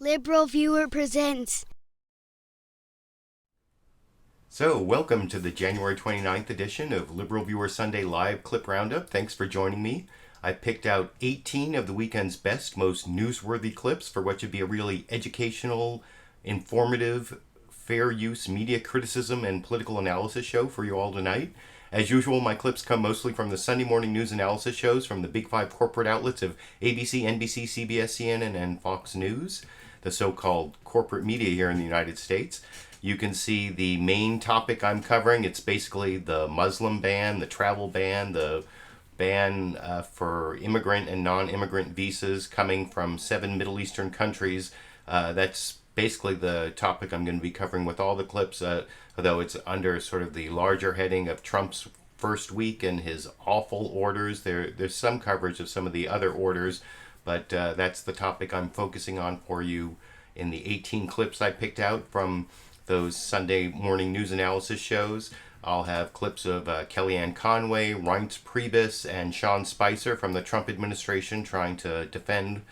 LiberalViewer presents. So, welcome to the January 29th edition of LiberalViewer Sunday Live Clip Roundup. Thanks for joining me. I picked out 18 of the weekend's best, most newsworthy clips for what should be a really educational, informative, fair use media criticism and political analysis show for you all tonight. As usual, my clips come mostly from the Sunday morning news analysis shows from the big five corporate outlets of ABC, NBC, CBS, CNN, and Fox News, the so-called corporate media here in the United States. You can see the main topic I'm covering. It's basically the Muslim ban, the travel ban, the ban for immigrant and non-immigrant visas coming from 7 Middle Eastern countries. That's basically the topic I'm going to be covering with all the clips, although it's under sort of the larger heading of Trump's first week and his awful orders. There's some coverage of some of the other orders, but that's the topic I'm focusing on for you in the 18 clips I picked out from those Sunday morning news analysis shows. I'll have clips of Kellyanne Conway, Reince Priebus, and Sean Spicer from the Trump administration trying to defend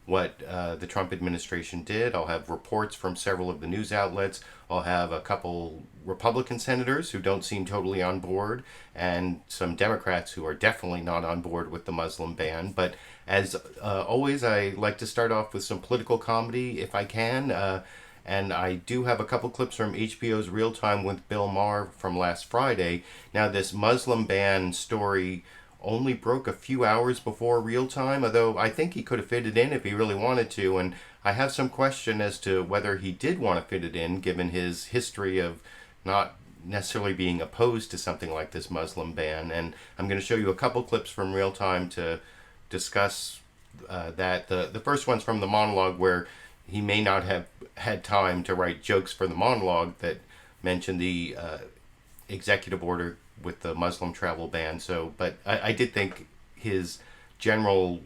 what the Trump administration did. I'll have reports from several of the news outlets. I'll have a couple Republican senators who don't seem totally on board, and some Democrats who are definitely not on board with the Muslim ban. But as always, I like to start off with some political comedy if I can. And I do have a couple clips from HBO's Real Time with Bill Maher from last Friday. Now, this Muslim ban story only broke a few hours before Real Time, although I think he could have fit it in if he really wanted to. And I have some question as to whether he did want to fit it in, given his history of not necessarily being opposed to something like this Muslim ban. And I'm going to show you a couple clips from Real Time to discuss that. The first one's from the monologue where he may not have had time to write jokes for the monologue that mentioned the executive order with the Muslim travel ban. So, but I did think his general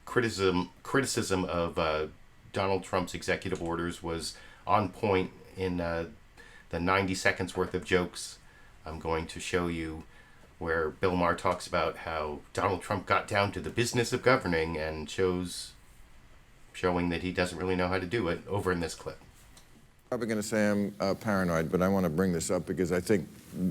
criticism of Donald Trump's executive orders was on point in the 90 seconds worth of jokes I'm going to show you, where Bill Maher talks about how Donald Trump got down to the business of governing and showing that he doesn't really know how to do it over in this clip. Probably going to say I'm paranoid, but I want to bring this up because I think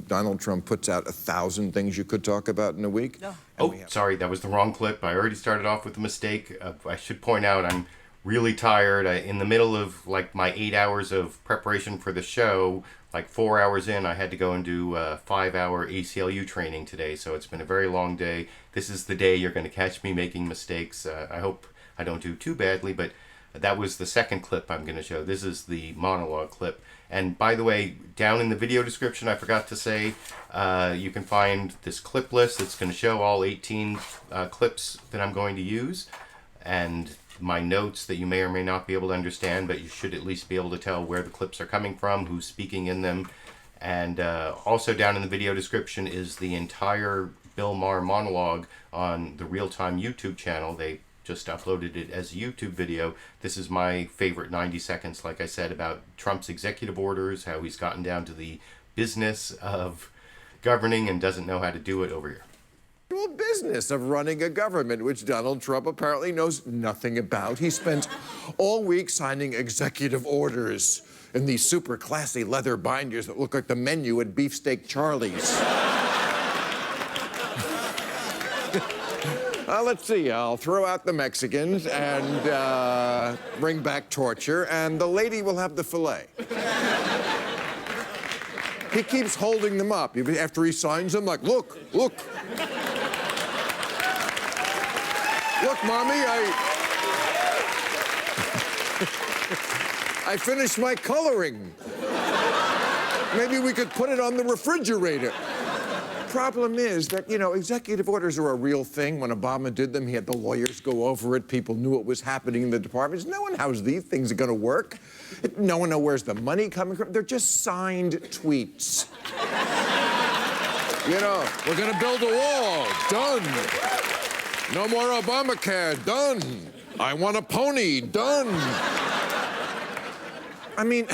Donald Trump puts out 1,000 things you could talk about in a week. No. Oh, sorry, that was the wrong clip. I already started off with a mistake. I should point out I'm really tired. In the middle of like my 8 hours of preparation for the show, like 4 hours in, I had to go and do a 5-hour ACLU training today. So it's been a very long day. This is the day you're going to catch me making mistakes. I hope I don't do too badly, but that was the second clip I'm going to show. This is the monologue clip. And by the way, down in the video description, I forgot to say, you can find this clip list that's going to show all 18 clips that I'm going to use, and my notes that you may or may not be able to understand, but you should at least be able to tell where the clips are coming from, who's speaking in them. And also down in the video description is the entire Bill Maher monologue on the Real Time YouTube channel. They just uploaded it as a YouTube video. This is my favorite 90 seconds, like I said, about Trump's executive orders, how he's gotten down to the business of governing and doesn't know how to do it over here. Business of running a government, which Donald Trump apparently knows nothing about. He spent all week signing executive orders in these super classy leather binders that look like the menu at Beefsteak Charlie's. Let's see, I'll throw out the Mexicans and bring back torture, and the lady will have the filet. He keeps holding them up. After he signs them, like, look. Look, Mommy, I finished my coloring. Maybe we could put it on the refrigerator. Problem is that, executive orders are a real thing. When Obama did them, he had the lawyers go over it. People knew what was happening in the departments. No one knows these things are going to work. No one knows where's the money coming from. They're just signed tweets. We're going to build a wall. Done. No more Obamacare. Done. I want a pony. Done. I mean...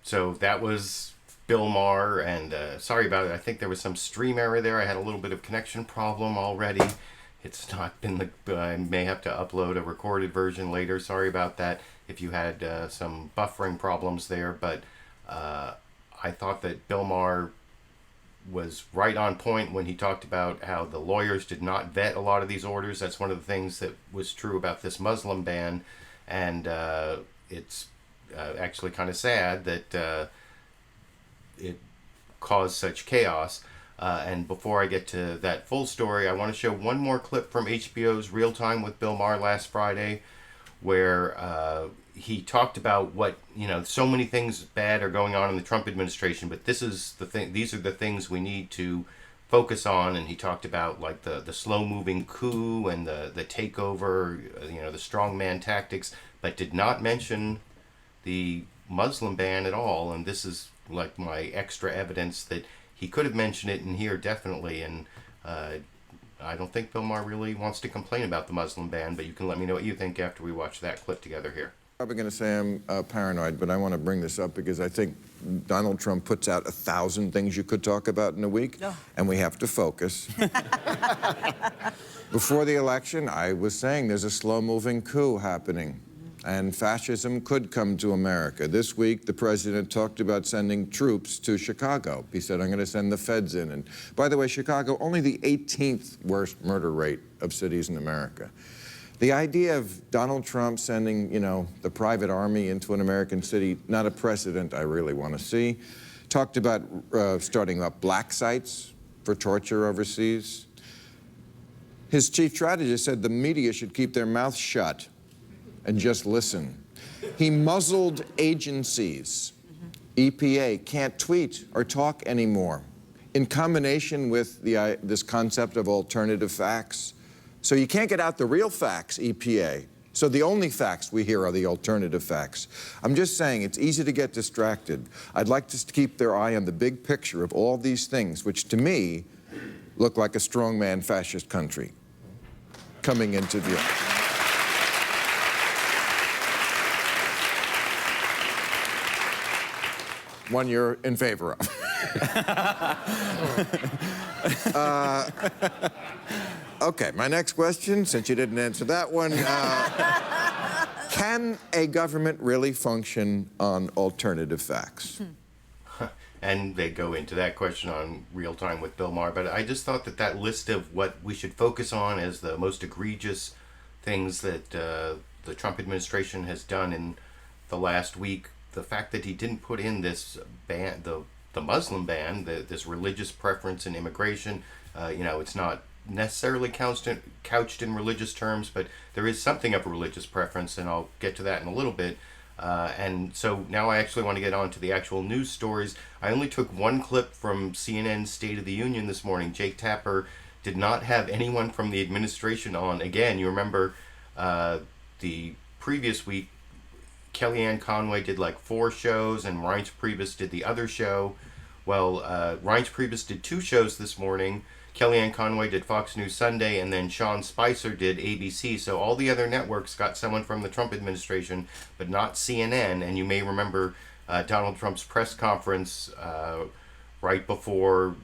So that was Bill Maher, and sorry about it. I think there was some stream error there. I had a little bit of connection problem already. It's not been I may have to upload a recorded version later. Sorry about that if you had some buffering problems there, but I thought that Bill Maher was right on point when he talked about how the lawyers did not vet a lot of these orders. That's one of the things that was true about this Muslim ban, and it's actually kind of sad that it caused such chaos. And before I get to that full story, I want to show one more clip from HBO's Real Time with Bill Maher last Friday, where he talked about what, so many things bad are going on in the Trump administration, but this is the thing. These are the things we need to focus on. And he talked about like the slow-moving coup and the takeover, the strongman tactics, but did not mention the Muslim ban at all. And this is like my extra evidence that he could have mentioned it in here, definitely. And I don't think Bill Maher really wants to complain about the Muslim ban, but you can let me know what you think after we watch that clip together here. Probably going to say I'm paranoid, but I want to bring this up because I think Donald Trump puts out 1,000 things you could talk about in a week, and we have to focus. Before the election, I was saying there's a slow-moving coup happening, and fascism could come to America. This week, the president talked about sending troops to Chicago. He said, I'm going to send the feds in. And by the way, Chicago, only the 18th worst murder rate of cities in America. The idea of Donald Trump sending, the private army into an American city, not a precedent I really want to see. Talked about starting up black sites for torture overseas. His chief strategist said the media should keep their mouths shut and just listen. He muzzled agencies. EPA can't tweet or talk anymore. In combination with this concept of alternative facts. So you can't get out the real facts, EPA. So the only facts we hear are the alternative facts. I'm just saying it's easy to get distracted. I'd like to keep their eye on the big picture of all these things, which to me look like a strongman fascist country coming into view. One you're in favor of. Okay, my next question, since you didn't answer that one, can a government really function on alternative facts? And they go into that question on Real Time with Bill Maher, but I just thought that list of what we should focus on as the most egregious things that the Trump administration has done in the last week, the fact that he didn't put in this ban, the Muslim ban, this religious preference in immigration, it's not necessarily couched in religious terms, but there is something of a religious preference, and I'll get to that in a little bit. And so now I actually want to get on to the actual news stories. I only took one clip from CNN's State of the Union this morning. Jake Tapper did not have anyone from the administration on. Again, you remember the previous week, Kellyanne Conway did like 4 shows, and Reince Priebus did the other show. Well, Reince Priebus did 2 shows this morning. Kellyanne Conway did Fox News Sunday, and then Sean Spicer did ABC. So all the other networks got someone from the Trump administration, but not CNN. And you may remember Donald Trump's press conference right before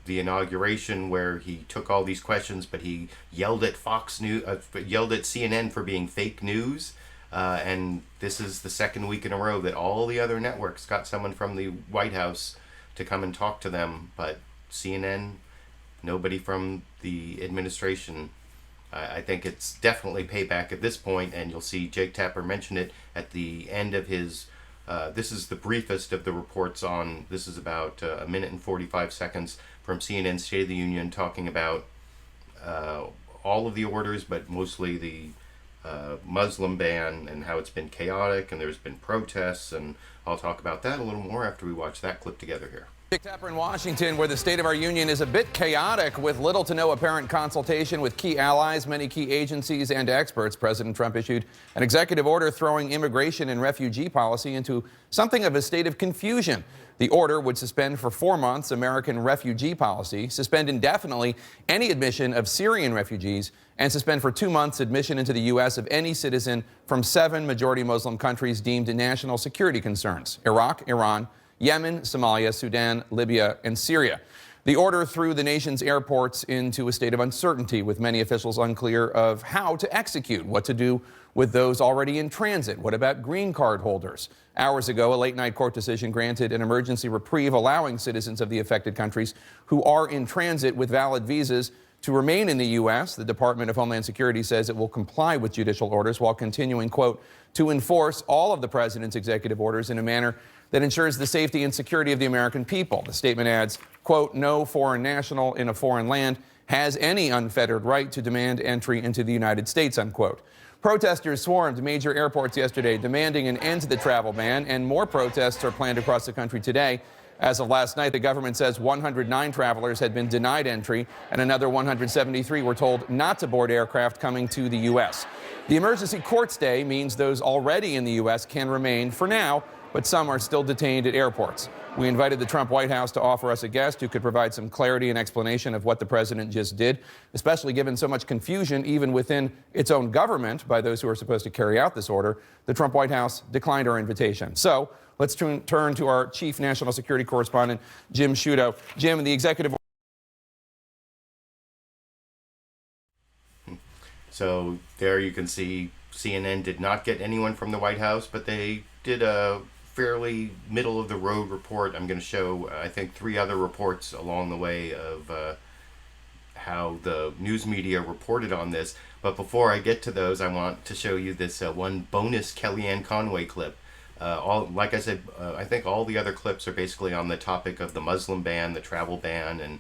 the inauguration, where he took all these questions, but he yelled at Fox News, yelled at CNN for being fake news. And this is the second week in a row that all the other networks got someone from the White House to come and talk to them, but CNN, nobody from the administration. I think it's definitely payback at this point, and you'll see Jake Tapper mention it at the end of his, this is the briefest of the reports on, this is about a minute and 45 seconds from CNN State of the Union, talking about all of the orders, but mostly the Muslim ban and how it's been chaotic, and there's been protests, and I'll talk about that a little more after we watch that clip together here. Jake Tapper in Washington, where the state of our union is a bit chaotic with little to no apparent consultation with key allies, many key agencies, and experts. President Trump issued an executive order throwing immigration and refugee policy into something of a state of confusion. The order would suspend for 4 months American refugee policy, suspend indefinitely any admission of Syrian refugees, and suspend for 2 months admission into the U.S. of any citizen from 7 majority Muslim countries deemed national security concerns: Iraq, Iran, Yemen, Somalia, Sudan, Libya, and Syria. The order threw the nation's airports into a state of uncertainty, with many officials unclear of how to execute, what to do with those already in transit. What about green card holders? Hours ago, a late-night court decision granted an emergency reprieve, allowing citizens of the affected countries who are in transit with valid visas to remain in the U.S. The Department of Homeland Security says it will comply with judicial orders while continuing, quote, to enforce all of the president's executive orders in a manner that ensures the safety and security of the American people. The statement adds, quote, no foreign national in a foreign land has any unfettered right to demand entry into the United States, unquote. Protesters swarmed major airports yesterday, demanding an end to the travel ban, and more protests are planned across the country today. As of last night, the government says 109 travelers had been denied entry, and another 173 were told not to board aircraft coming to the U.S. The emergency court stay means those already in the U.S. can remain for now, but some are still detained at airports. We invited the Trump White House to offer us a guest who could provide some clarity and explanation of what the president just did, especially given so much confusion even within its own government by those who are supposed to carry out this order. The Trump White House declined our invitation. So let's turn to our chief national security correspondent, Jim Sciutto. Jim, the executive order. So there you can see CNN did not get anyone from the White House, but they did a fairly middle-of-the-road report. I'm going to show, I think, 3 other reports along the way of how the news media reported on this. But before I get to those, I want to show you this one bonus Kellyanne Conway clip. Like I said, I think all the other clips are basically on the topic of the Muslim ban, the travel ban, and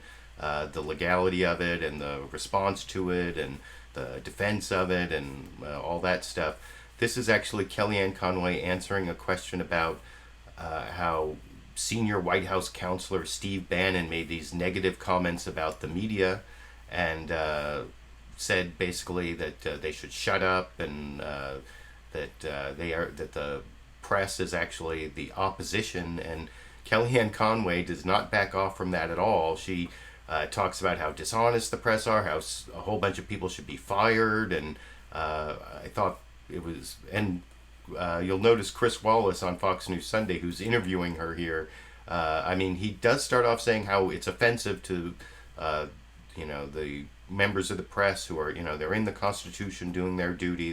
the legality of it, and the response to it, and the defense of it, and all that stuff. This is actually Kellyanne Conway answering a question about how senior White House counselor Steve Bannon made these negative comments about the media, and said basically that they should shut up, and that the press is actually the opposition. And Kellyanne Conway does not back off from that at all. She talks about how dishonest the press are, how a whole bunch of people should be fired, and I thought it was, and you'll notice Chris Wallace on Fox News Sunday, who's interviewing her here. I mean, he does start off saying how it's offensive to, the members of the press who are, they're in the Constitution doing their duty,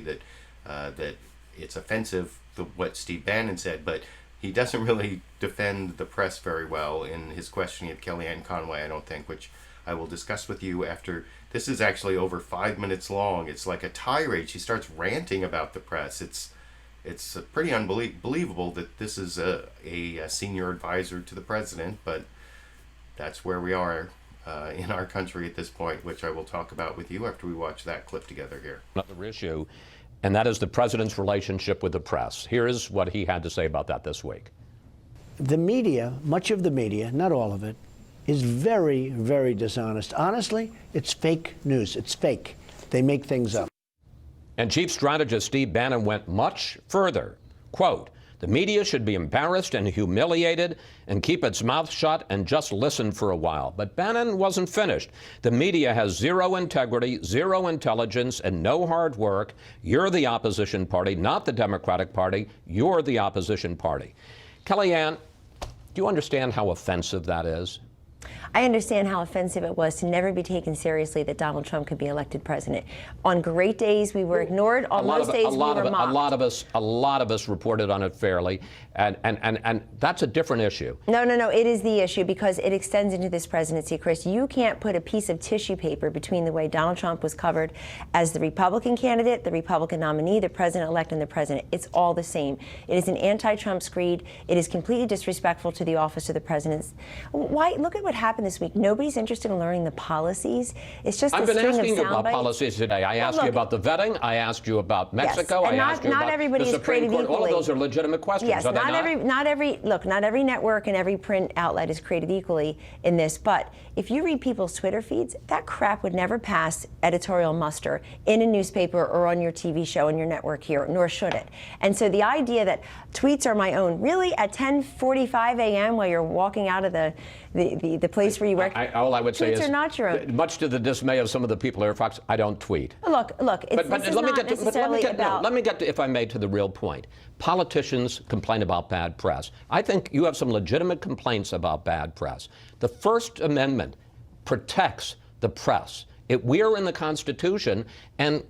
that it's offensive to what Steve Bannon said, but he doesn't really defend the press very well in his questioning of Kellyanne Conway, I don't think, which I will discuss with you after. This is actually over 5 minutes long. It's like a tirade. She starts ranting about the press. It's pretty unbelievable that this is a senior advisor to the president, but that's where we are in our country at this point, which I will talk about with you after we watch that clip together here. Another issue, and that is the president's relationship with the press. Here is what he had to say about that this week. The media, much of the media, not all of it, is very, very dishonest. Honestly, it's fake news. It's fake. They make things up. And Chief Strategist Steve Bannon went much further. Quote, the media should be embarrassed and humiliated and keep its mouth shut and just listen for a while. But Bannon wasn't finished. The media has zero integrity, zero intelligence, and no hard work. You're the opposition party, not the Democratic Party. You're the opposition party. Kellyanne, do you understand how offensive that is? I understand how offensive it was to never be taken seriously that Donald Trump could be elected president. On great days, we were ignored. On most days, we were mocked. A lot of us reported on it fairly, and that's a different issue. No. It is the issue because it extends into this presidency, Chris. You can't put a piece of tissue paper between the way Donald Trump was covered as the Republican candidate, the Republican nominee, the president-elect, and the president. It's all the same. It is an anti-Trump screed. It is completely disrespectful to the office of the president. Why? Look at what happened this week. Nobody's interested in learning the policies. It's just I've been asking you about policies today. I asked you about the vetting. I asked you about Mexico. Yes, and I asked you about the Supreme Court. All of those are legitimate questions. Yes, not every network and every print outlet is created equally in this. But if you read people's Twitter feeds, that crap would never pass editorial muster in a newspaper or on your TV show and your network here, nor should it. And so the idea that tweets are my own, really at 10:45 a.m. while you're walking out of the place place where you work. All I would say Tweets is, are not your own. much to the dismay of some of the people here at Fox, I don't tweet. Look, it's, this is not necessarily about... Let me get to, if I may, to the real point. Politicians complain about bad press. I think you have some legitimate complaints about bad press. The First Amendment protects the press. We are in the Constitution, and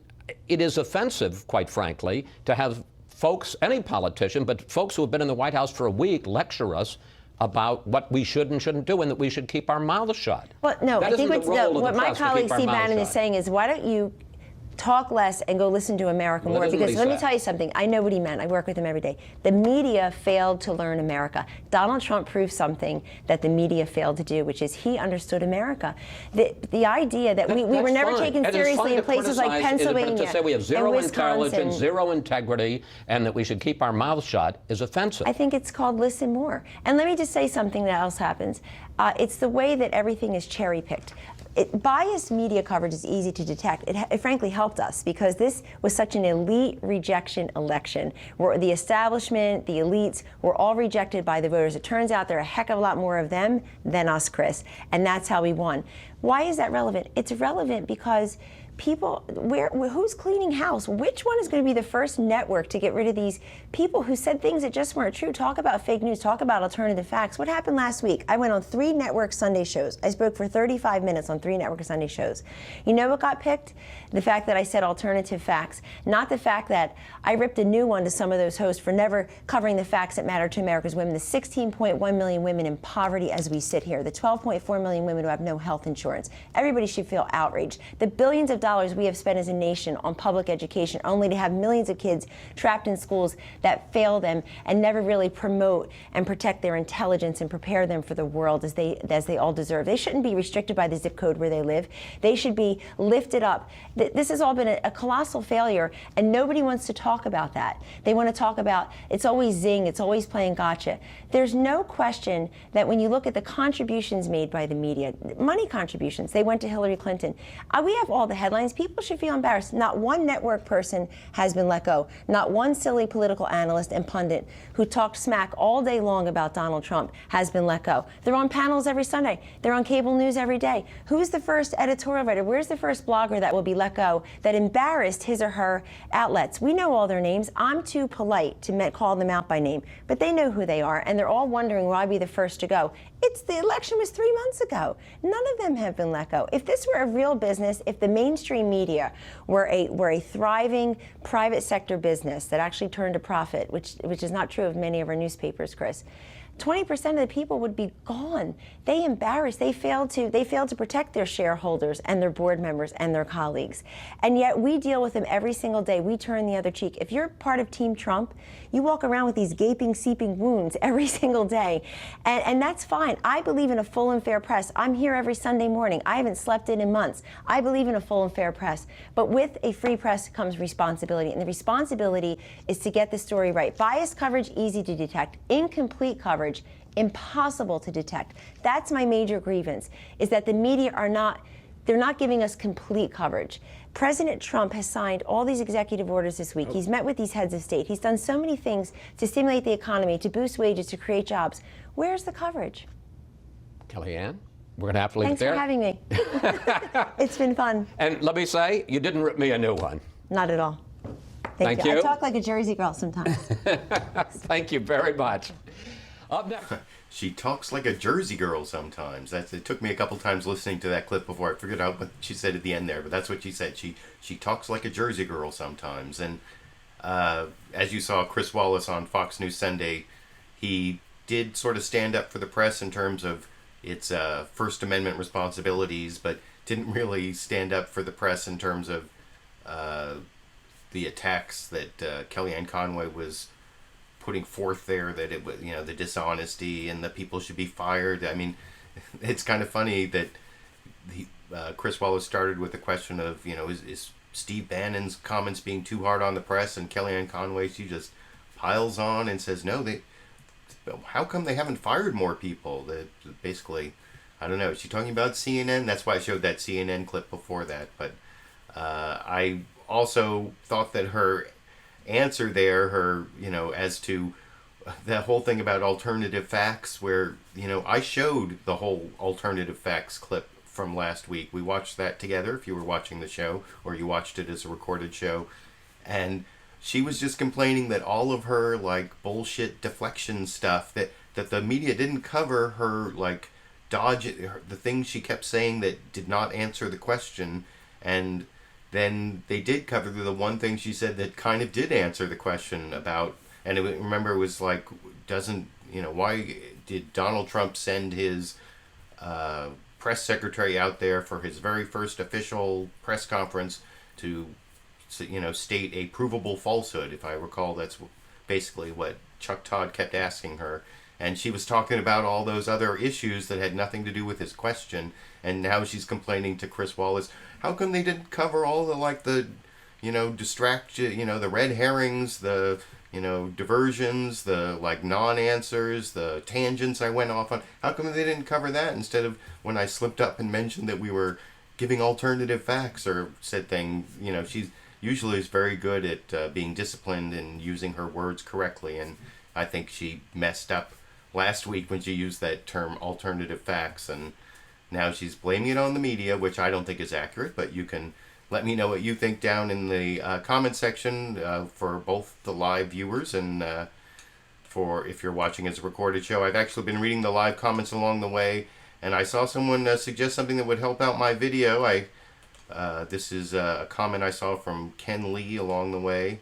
it is offensive, quite frankly, to have folks, any politician, but folks who have been in the White House for a week, lecture us about what we should and shouldn't do and that we should keep our mouths shut. Well, no, I think what my colleague Steve Bannon is saying is, why don't you talk less and go listen to America more? Because let me tell you something. I know what he meant. I work with him every day. The media failed to learn America. Donald Trump proved something that the media failed to do, which is he understood America. The idea that we were never taken seriously in places like Pennsylvania to say we have zero and intelligence, zero integrity, and that we should keep our mouths shut is offensive. I think it's called listen more. And let me just say something that else happens. It's the way that everything is cherry-picked. Biased media coverage is easy to detect. It frankly helped us because this was such an elite rejection election where the establishment, the elites were all rejected by the voters. It turns out there are a heck of a lot more of them than us, Chris, and that's how we won. Why is that relevant? It's relevant because people, who's cleaning house? Which one is going to be the first network to get rid of these people who said things that just weren't true? Talk about fake news, talk about alternative facts. What happened last week? I went on 3 network Sunday shows. I spoke for 35 minutes on 3 network Sunday shows. You know what got picked? The fact that I said alternative facts, not the fact that I ripped a new one to some of those hosts for never covering the facts that matter to America's women, the 16.1 million women in poverty as we sit here, the 12.4 million women who have no health insurance. Everybody should feel outraged. The billions of dollars we have spent as a nation on public education, only to have millions of kids trapped in schools that fail them and never really promote and protect their intelligence and prepare them for the world as they all deserve. They shouldn't be restricted by the zip code where they live. They should be lifted up. This has all been a colossal failure, and nobody wants to talk about that. They want to talk about it's always zing, it's always playing gotcha. There's no question that when you look at the contributions made by the media, money contributions, they went to Hillary Clinton. We have all the headlines. People should feel embarrassed. Not one network person has been let go. Not one silly political analyst and pundit who talked smack all day long about Donald Trump has been let go. They're on panels every Sunday. They're on cable news every day. Who's the first editorial writer? Where's the first blogger that will be let go that embarrassed his or her outlets? We know all their names. I'm too polite to call them out by name, but they know who they are, and they're all wondering why I'd be the first to go. The election was 3 months ago. None of them have been let go. If this were a real business, if the mainstream media were a thriving private sector business that actually turned a profit, which is not true of many of our newspapers, Chris, 20% of the people would be gone. They embarrassed. They failed to protect their shareholders and their board members and their colleagues. And yet we deal with them every single day. We turn the other cheek. If you're part of Team Trump, you walk around with these gaping, seeping wounds every single day. And that's fine. I believe in a full and fair press. I'm here every Sunday morning. I haven't slept in months. I believe in a full and fair press. But with a free press comes responsibility. And the responsibility is to get the story right. Biased coverage, easy to detect. Incomplete coverage, impossible to detect. That's my major grievance, is that the media they're not giving us complete coverage. President Trump has signed all these executive orders this week. He's met with these heads of state. He's done so many things to stimulate the economy, to boost wages, to create jobs. Where's the coverage? Kellyanne, we're going to have to leave Thanks it there. for having me. It's been fun. And let me say, you didn't rip me a new one. Not at all. Thank you. I talk like a Jersey girl sometimes. Thank you very much. Up next. She talks like a Jersey girl sometimes. It took me a couple times listening to that clip before I figured out what she said at the end there, but that's what she said. She talks like a Jersey girl sometimes. And as you saw, Chris Wallace on Fox News Sunday, he did sort of stand up for the press in terms of its First Amendment responsibilities, but didn't really stand up for the press in terms of the attacks that Kellyanne Conway was putting forth there, that it was, the dishonesty and the people should be fired. I mean, it's kind of funny that Chris Wallace started with the question of, is Steve Bannon's comments being too hard on the press? And Kellyanne Conway, she just piles on and says, no, how come they haven't fired more people? That basically, I don't know. Is she talking about CNN? That's why I showed that CNN clip before that. But I also thought that her answer there, as to that whole thing about alternative facts, where, you know, I showed the whole alternative facts clip from last week. We watched that together, if you were watching the show, or you watched it as a recorded show. And she was just complaining that all of her, like, bullshit deflection stuff, that the media didn't cover her, like, dodge, the things she kept saying that did not answer the question. And then they did cover the one thing she said that kind of did answer the question about, and remember, it was like, why did Donald Trump send his press secretary out there for his very first official press conference to, state a provable falsehood? If I recall, that's basically what Chuck Todd kept asking her. And she was talking about all those other issues that had nothing to do with his question. And now she's complaining to Chris Wallace, how come they didn't cover all the, like, the, the red herrings, the, diversions, the, like, non-answers, the tangents I went off on. How come they didn't cover that instead of when I slipped up and mentioned that we were giving alternative facts or said things? She's usually is very good at being disciplined and using her words correctly. And I think she messed up last week when she used that term alternative facts. And now she's blaming it on the media, which I don't think is accurate, but you can let me know what you think down in the comment section for both the live viewers and for if you're watching as a recorded show. I've actually been reading the live comments along the way, and I saw someone suggest something that would help out my video. This is a comment I saw from Ken Lee along the way.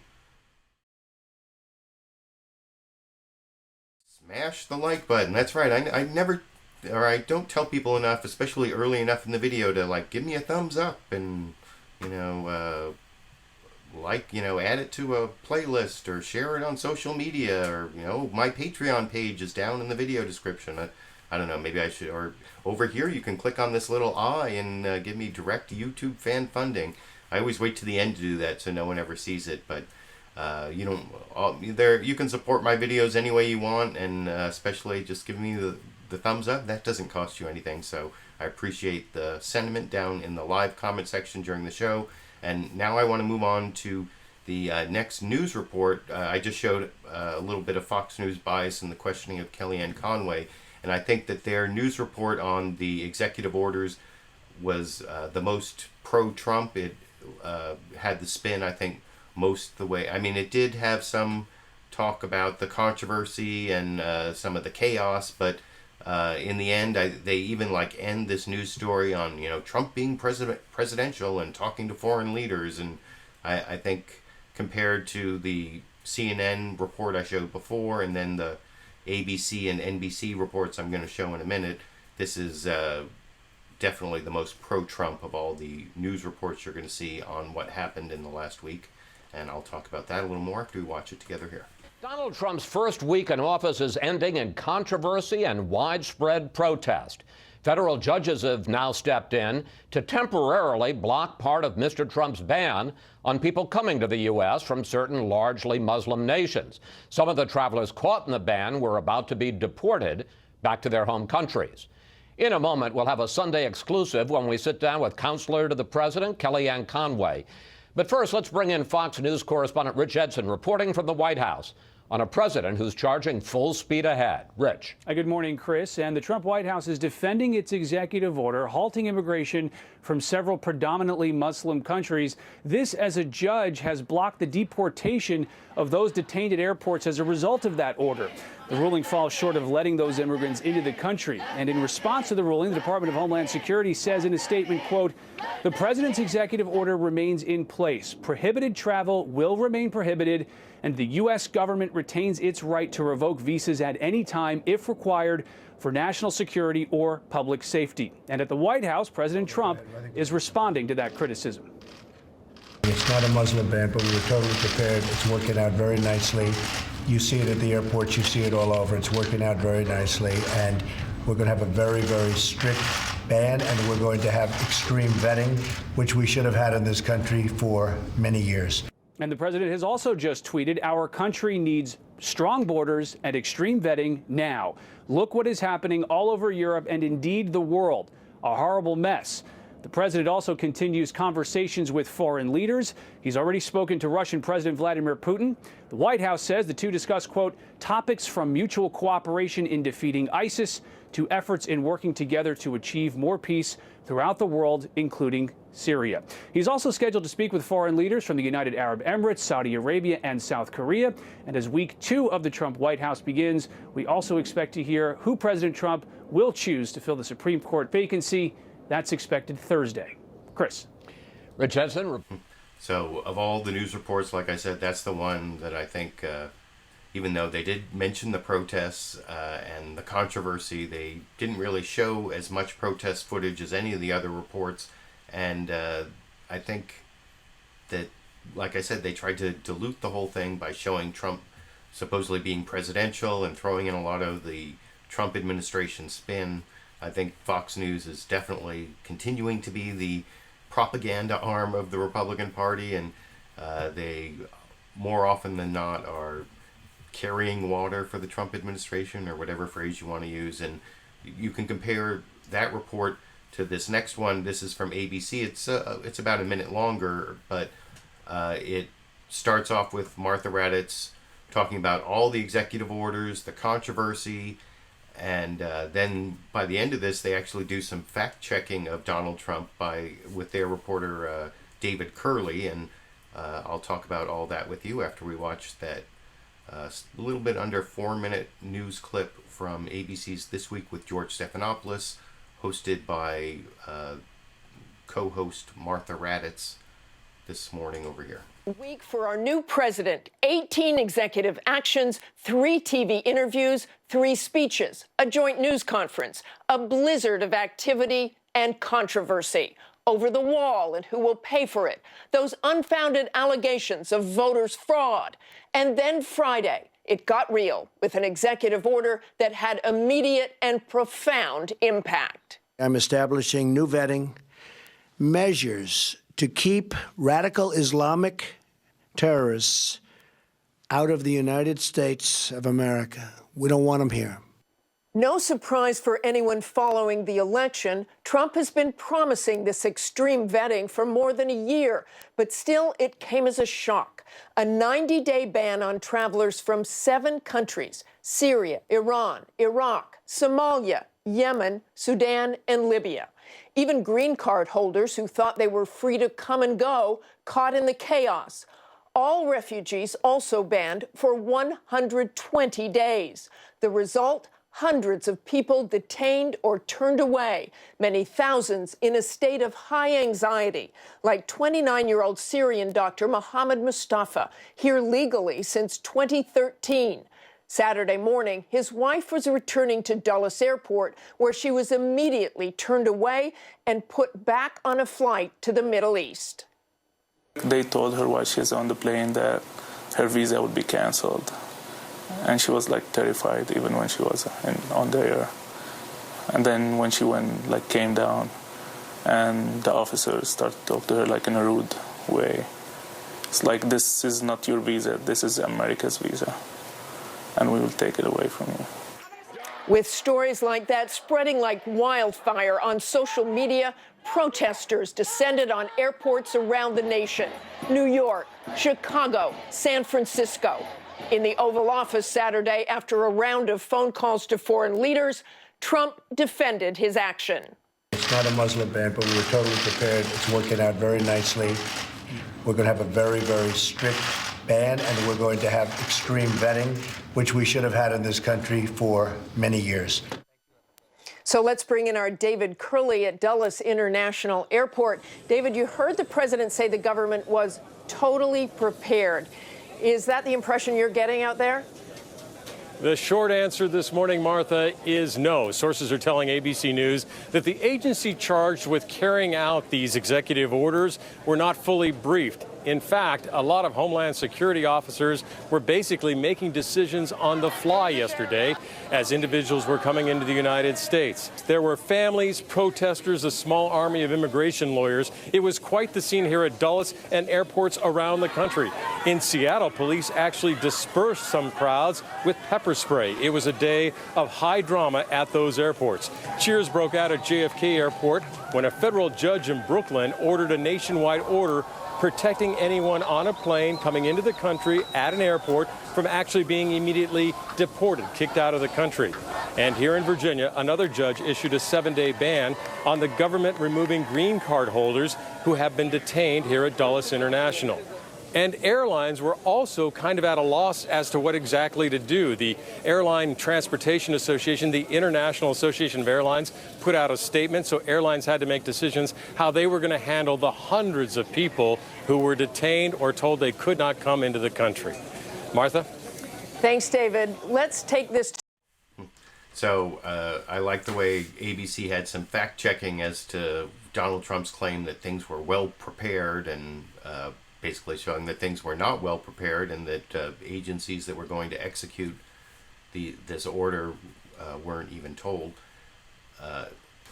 Smash the like button. That's right. I never, or I don't tell people enough, especially early enough in the video, to, like, give me a thumbs up and add it to a playlist or share it on social media, or, my Patreon page is down in the video description. I don't know, maybe I should, or over here you can click on this little eye and give me direct YouTube fan funding. I always wait to the end to do that so no one ever sees it, but you can support my videos any way you want, and especially just give me the thumbs up. That doesn't cost you anything, so I appreciate the sentiment down in the live comment section during the show. And now I want to move on to the next news report. I just showed a little bit of Fox News bias in the questioning of Kellyanne Conway, and I think that their news report on the executive orders was the most pro-Trump. It had the spin, I think, most of the way. I mean, it did have some talk about the controversy and some of the chaos, but in the end, they even end this news story on Trump being presidential and talking to foreign leaders, and I think compared to the CNN report I showed before, and then the ABC and NBC reports I'm going to show in a minute, this is definitely the most pro-Trump of all the news reports you're going to see on what happened in the last week, and I'll talk about that a little more after we watch it together here. Donald Trump's first week in office is ending in controversy and widespread protest. Federal judges have now stepped in to temporarily block part of Mr. Trump's ban on people coming to the U.S. from certain largely Muslim nations. Some of the travelers caught in the ban were about to be deported back to their home countries. In a moment, we'll have a Sunday exclusive when we sit down with Counselor to the President, Kellyanne Conway. But first, let's bring in Fox News correspondent Rich Edson reporting from the White House on a president who's charging full speed ahead. Rich. Good morning, Chris. And the Trump White House is defending its executive order halting immigration from several predominantly Muslim countries. This, as a judge, has blocked the deportation of those detained at airports as a result of that order. The ruling falls short of letting those immigrants into the country. And in response to the ruling, the Department of Homeland Security says in a statement, quote, "The president's executive order remains in place. Prohibited travel will remain prohibited, and the U.S. government retains its right to revoke visas at any time if required for national security or public safety." And at the White House, President Trump is responding to that criticism. It's not a Muslim ban, but we were totally prepared. It's working out very nicely. You see it at the airports. You see it all over. It's working out very nicely. And we're going to have a very, very strict ban, and we're going to have extreme vetting, which we should have had in this country for many years. And the president has also just tweeted, "Our country needs strong borders and extreme vetting now. Look what is happening all over Europe and indeed the world. A horrible mess." The president also continues conversations with foreign leaders. He's already spoken to Russian President Vladimir Putin. The White House says the two discuss, quote, topics from mutual cooperation in defeating ISIS to efforts in working together to achieve more peace throughout the world, including Syria. He's also scheduled to speak with foreign leaders from the United Arab Emirates, Saudi Arabia, and South Korea. And as week 2 of the Trump White House begins, we also expect to hear who President Trump will choose to fill the Supreme Court vacancy. That's expected Thursday. Chris. Rich Edson. So of all the news reports, like I said, that's the one that I think, even though they did mention the protests and the controversy, they didn't really show as much protest footage as any of the other reports. And I think that, like I said, they tried to dilute the whole thing by showing Trump supposedly being presidential and throwing in a lot of the Trump administration spin. I think Fox News is definitely continuing to be the propaganda arm of the Republican Party, and they more often than not are carrying water for the Trump administration, or whatever phrase you want to use. And you can compare that report to this next one. This is from ABC. It's about a minute longer, but it starts off with Martha Raddatz talking about all the executive orders, the controversy, and then by the end of this, they actually do some fact-checking of Donald Trump with their reporter David Curley, and I'll talk about all that with you after we watch that a little bit under 4-minute news clip from ABC's This Week with George Stephanopoulos, hosted by co-host Martha Raddatz this morning over here. Week for our new president, 18 executive actions, 3 TV interviews, 3 speeches, a joint news conference, a blizzard of activity and controversy. Over the wall and who will pay for it, those unfounded allegations of voters' fraud. And then Friday, it got real with an executive order that had immediate and profound impact. I'm establishing new vetting measures to keep radical Islamic terrorists out of the United States of America. We don't want them here. No surprise for anyone following the election, Trump has been promising this extreme vetting for more than a year, but still it came as a shock. A 90-day ban on travelers from 7 countries: Syria, Iran, Iraq, Somalia, Yemen, Sudan, and Libya. Even green card holders who thought they were free to come and go, caught in the chaos. All refugees also banned for 120 days. The result? Hundreds of people detained or turned away, many thousands in a state of high anxiety, like 29-year-old Syrian doctor Mohammed Mustafa, here legally since 2013. Saturday morning, his wife was returning to Dulles Airport, where she was immediately turned away and put back on a flight to the Middle East. They told her while she was on the plane that her visa would be canceled. And she was like terrified even when she was on the air. And then when she came down, and the officers started to talk to her like in a rude way. It's like, this is not your visa, this is America's visa, and we will take it away from you. With stories like that spreading like wildfire on social media, protesters descended on airports around the nation: New York, Chicago, San Francisco. In the Oval Office Saturday, after a round of phone calls to foreign leaders, Trump defended his action. It's not a Muslim ban, but we were totally prepared. It's working out very nicely. We're going to have a very, very strict ban, and we're going to have extreme vetting, which we should have had in this country for many years. So let's bring in our David Curley at Dulles International Airport. David, you heard the president say the government was totally prepared. Is that the impression you're getting out there? The short answer this morning, Martha, is no. Sources are telling ABC News that the agency charged with carrying out these executive orders were not fully briefed. In fact, a lot of Homeland Security officers were basically making decisions on the fly yesterday as individuals were coming into the United States. There were families, protesters, a small army of immigration lawyers. It was quite the scene here at Dulles and airports around the country. In Seattle, police actually dispersed some crowds with pepper spray. It was a day of high drama at those airports. Cheers broke out at JFK Airport when a federal judge in Brooklyn ordered a nationwide order protecting anyone on a plane coming into the country at an airport from actually being immediately deported, kicked out of the country. And here in Virginia, another judge issued a 7-day ban on the government removing green card holders who have been detained here at Dulles International. And airlines were also kind of at a loss as to what exactly to do. The Airline Transportation Association, the International Association of Airlines, put out a statement, so airlines had to make decisions how they were going to handle the hundreds of people who were detained or told they could not come into the country. Martha? Thanks, David. Let's take this. So I like the way ABC had some fact-checking as to Donald Trump's claim that things were well prepared and basically showing that things were not well prepared and that agencies that were going to execute this order weren't even told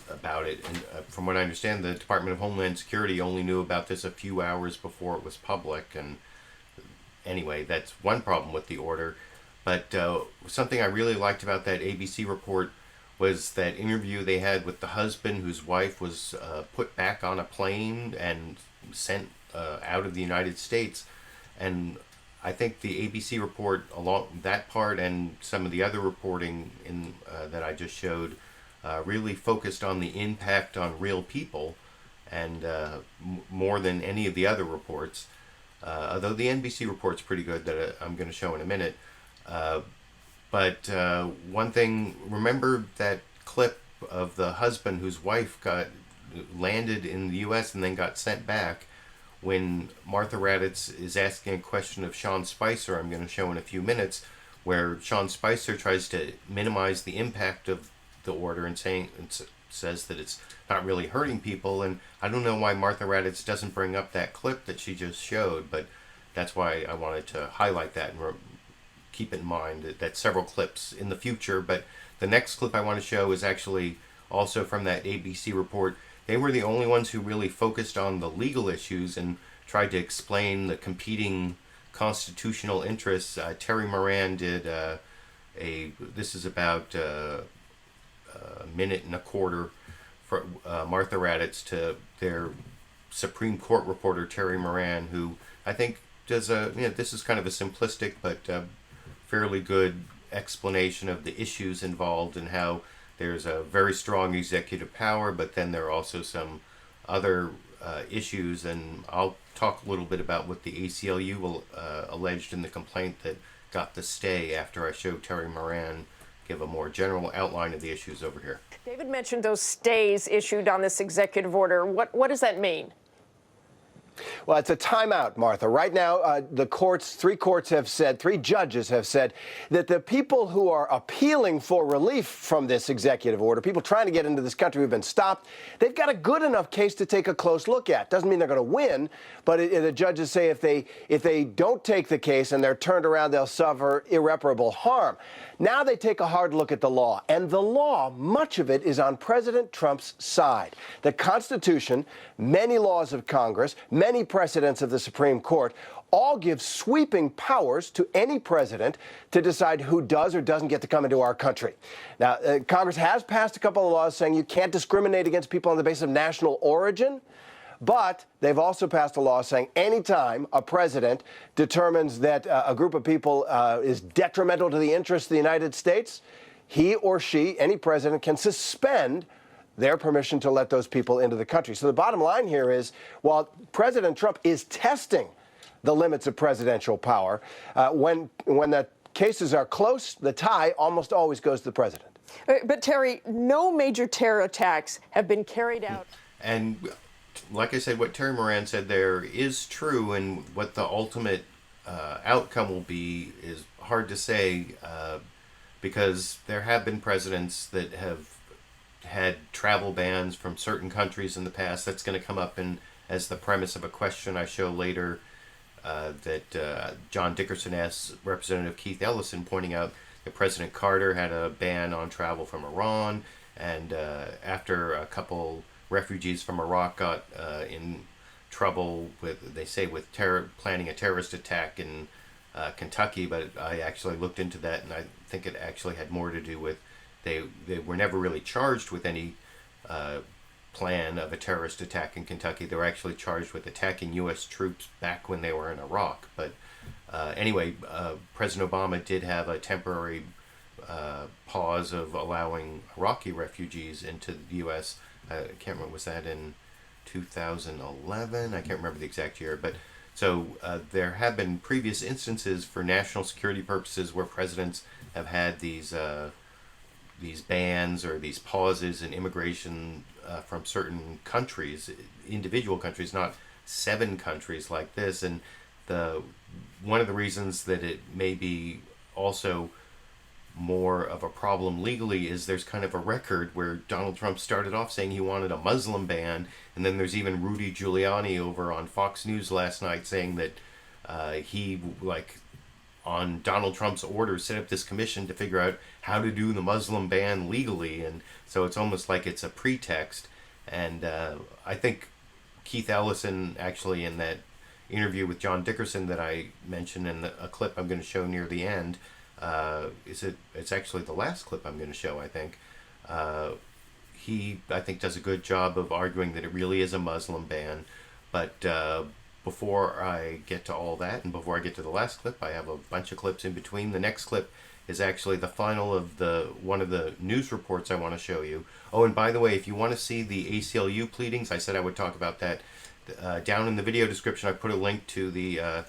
about it. And from what I understand, the Department of Homeland Security only knew about this a few hours before it was public. And anyway, that's one problem with the order. But something I really liked about that ABC report was that interview they had with the husband whose wife was put back on a plane and sent out of the United States. And I think the ABC report, along that part and some of the other reporting in that I just showed, really focused on the impact on real people, and more than any of the other reports. Although the NBC report's pretty good, that I'm going to show in a minute. But one thing, remember that clip of the husband whose wife landed in the U.S. and then got sent back, when Martha Raddatz is asking a question of Sean Spicer, I'm going to show in a few minutes, where Sean Spicer tries to minimize the impact of the order and says that it's not really hurting people. And I don't know why Martha Raddatz doesn't bring up that clip that she just showed, but that's why I wanted to highlight that and keep in mind that several clips in the future. But the next clip I want to show is actually also from that ABC report. They were the only ones who really focused on the legal issues and tried to explain the competing constitutional interests. Terry Moran did this is about a minute and a quarter for Martha Raddatz to their Supreme Court reporter, Terry Moran, who I think does this is kind of a simplistic but fairly good explanation of the issues involved and how there's a very strong executive power, but then there are also some other issues, and I'll talk a little bit about what the ACLU alleged in the complaint that got the stay after I show Terry Moran give a more general outline of the issues over here. David mentioned those stays issued on this executive order. What does that mean? Well, it's a timeout, Martha. Right now, the courts, three judges have said that the people who are appealing for relief from this executive order, people trying to get into this country who've been stopped, they've got a good enough case to take a close look at. Doesn't mean they're going to win, but the judges say if they don't take the case and they're turned around, they'll suffer irreparable harm. Now they take a hard look at the law, and the law, much of it is on President Trump's side. The Constitution, many laws of Congress, many precedents of the Supreme Court all give sweeping powers to any president to decide who does or doesn't get to come into our country. Now, Congress has passed a couple of laws saying you can't discriminate against people on the basis of national origin, but they've also passed a law saying anytime a president determines that a group of people is detrimental to the interests of the United States, he or she, any president, can suspend their permission to let those people into the country. So the bottom line here is, while President Trump is testing the limits of presidential power, when the cases are close, the tie almost always goes to the president. But Terry, no major terror attacks have been carried out. And like I said, what Terry Moran said there is true, and what the ultimate outcome will be is hard to say, because there have been presidents that have had travel bans from certain countries in the past. That's going to come up as the premise of a question I show later that John Dickerson asked Representative Keith Ellison, pointing out that President Carter had a ban on travel from Iran, and after a couple refugees from Iraq got in trouble with, they say, with planning a terrorist attack in Kentucky, but I actually looked into that, and I think it actually had more to do with they were never really charged with any plan of a terrorist attack in Kentucky. They were actually charged with attacking U.S. troops back when they were in Iraq. But anyway, President Obama did have a temporary pause of allowing Iraqi refugees into the U.S. I can't remember, was that in 2011? I can't remember the exact year, but so there have been previous instances for national security purposes where presidents have had these bans or these pauses in immigration from certain countries, individual countries, not 7 countries like this. And one of the reasons that it may be also more of a problem legally is there's kind of a record where Donald Trump started off saying he wanted a Muslim ban, and then there's even Rudy Giuliani over on Fox News last night saying that he, like, on Donald Trump's orders, set up this commission to figure out how to do the Muslim ban legally. And so it's almost like it's a pretext. And I think Keith Ellison, actually, in that interview with John Dickerson that I mentioned in a clip I'm going to show near the end, it's actually the last clip I'm going to show, I think. He, I think, does a good job of arguing that it really is a Muslim ban. But before I get to all that, and before I get to the last clip, I have a bunch of clips in between. The next clip is actually the final of one of the news reports I want to show you. Oh, and by the way, if you want to see the ACLU pleadings, I said I would talk about that. Down in the video description, I put a link to the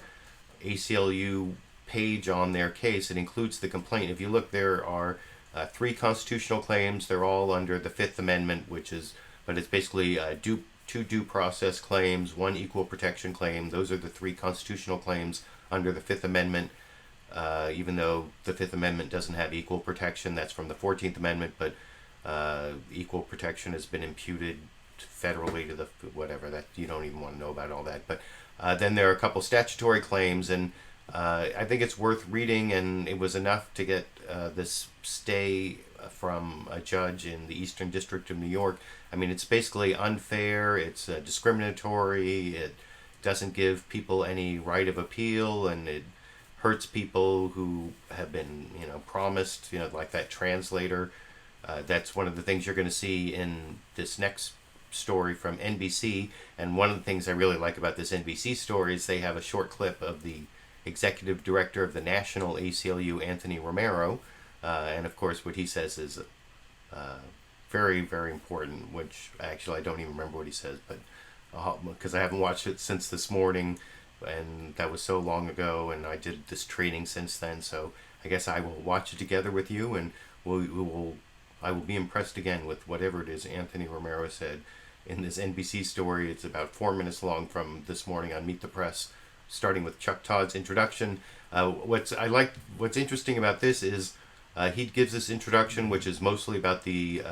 ACLU page on their case. It includes the complaint. If you look, there are 3 constitutional claims. They're all under the Fifth Amendment, but it's basically 2 due process claims, 1 equal protection claim. Those are the 3 constitutional claims under the Fifth Amendment. Even though the Fifth Amendment doesn't have equal protection, that's from the 14th Amendment, but equal protection has been imputed federally to the whatever, that you don't even want to know about all that. But then there are a couple statutory claims, and I think it's worth reading, and it was enough to get this stay from a judge in the Eastern District of New York. I mean, it's basically unfair, it's discriminatory, it doesn't give people any right of appeal, and it hurts people who have been, promised, like that translator. That's one of the things you're going to see in this next story from NBC. And one of the things I really like about this NBC story is they have a short clip of the executive director of the National ACLU, Anthony Romero. And of course, what he says is very, very important, which actually I don't even remember what he says, but because I haven't watched it since this morning, and that was so long ago, and I did this training since then, so I guess I will watch it together with you, and I will be impressed again with whatever it is Anthony Romero said in this NBC story. It's about 4 minutes long from this morning on Meet the Press, starting with Chuck Todd's introduction. What's interesting about this is he gives this introduction, which is mostly about the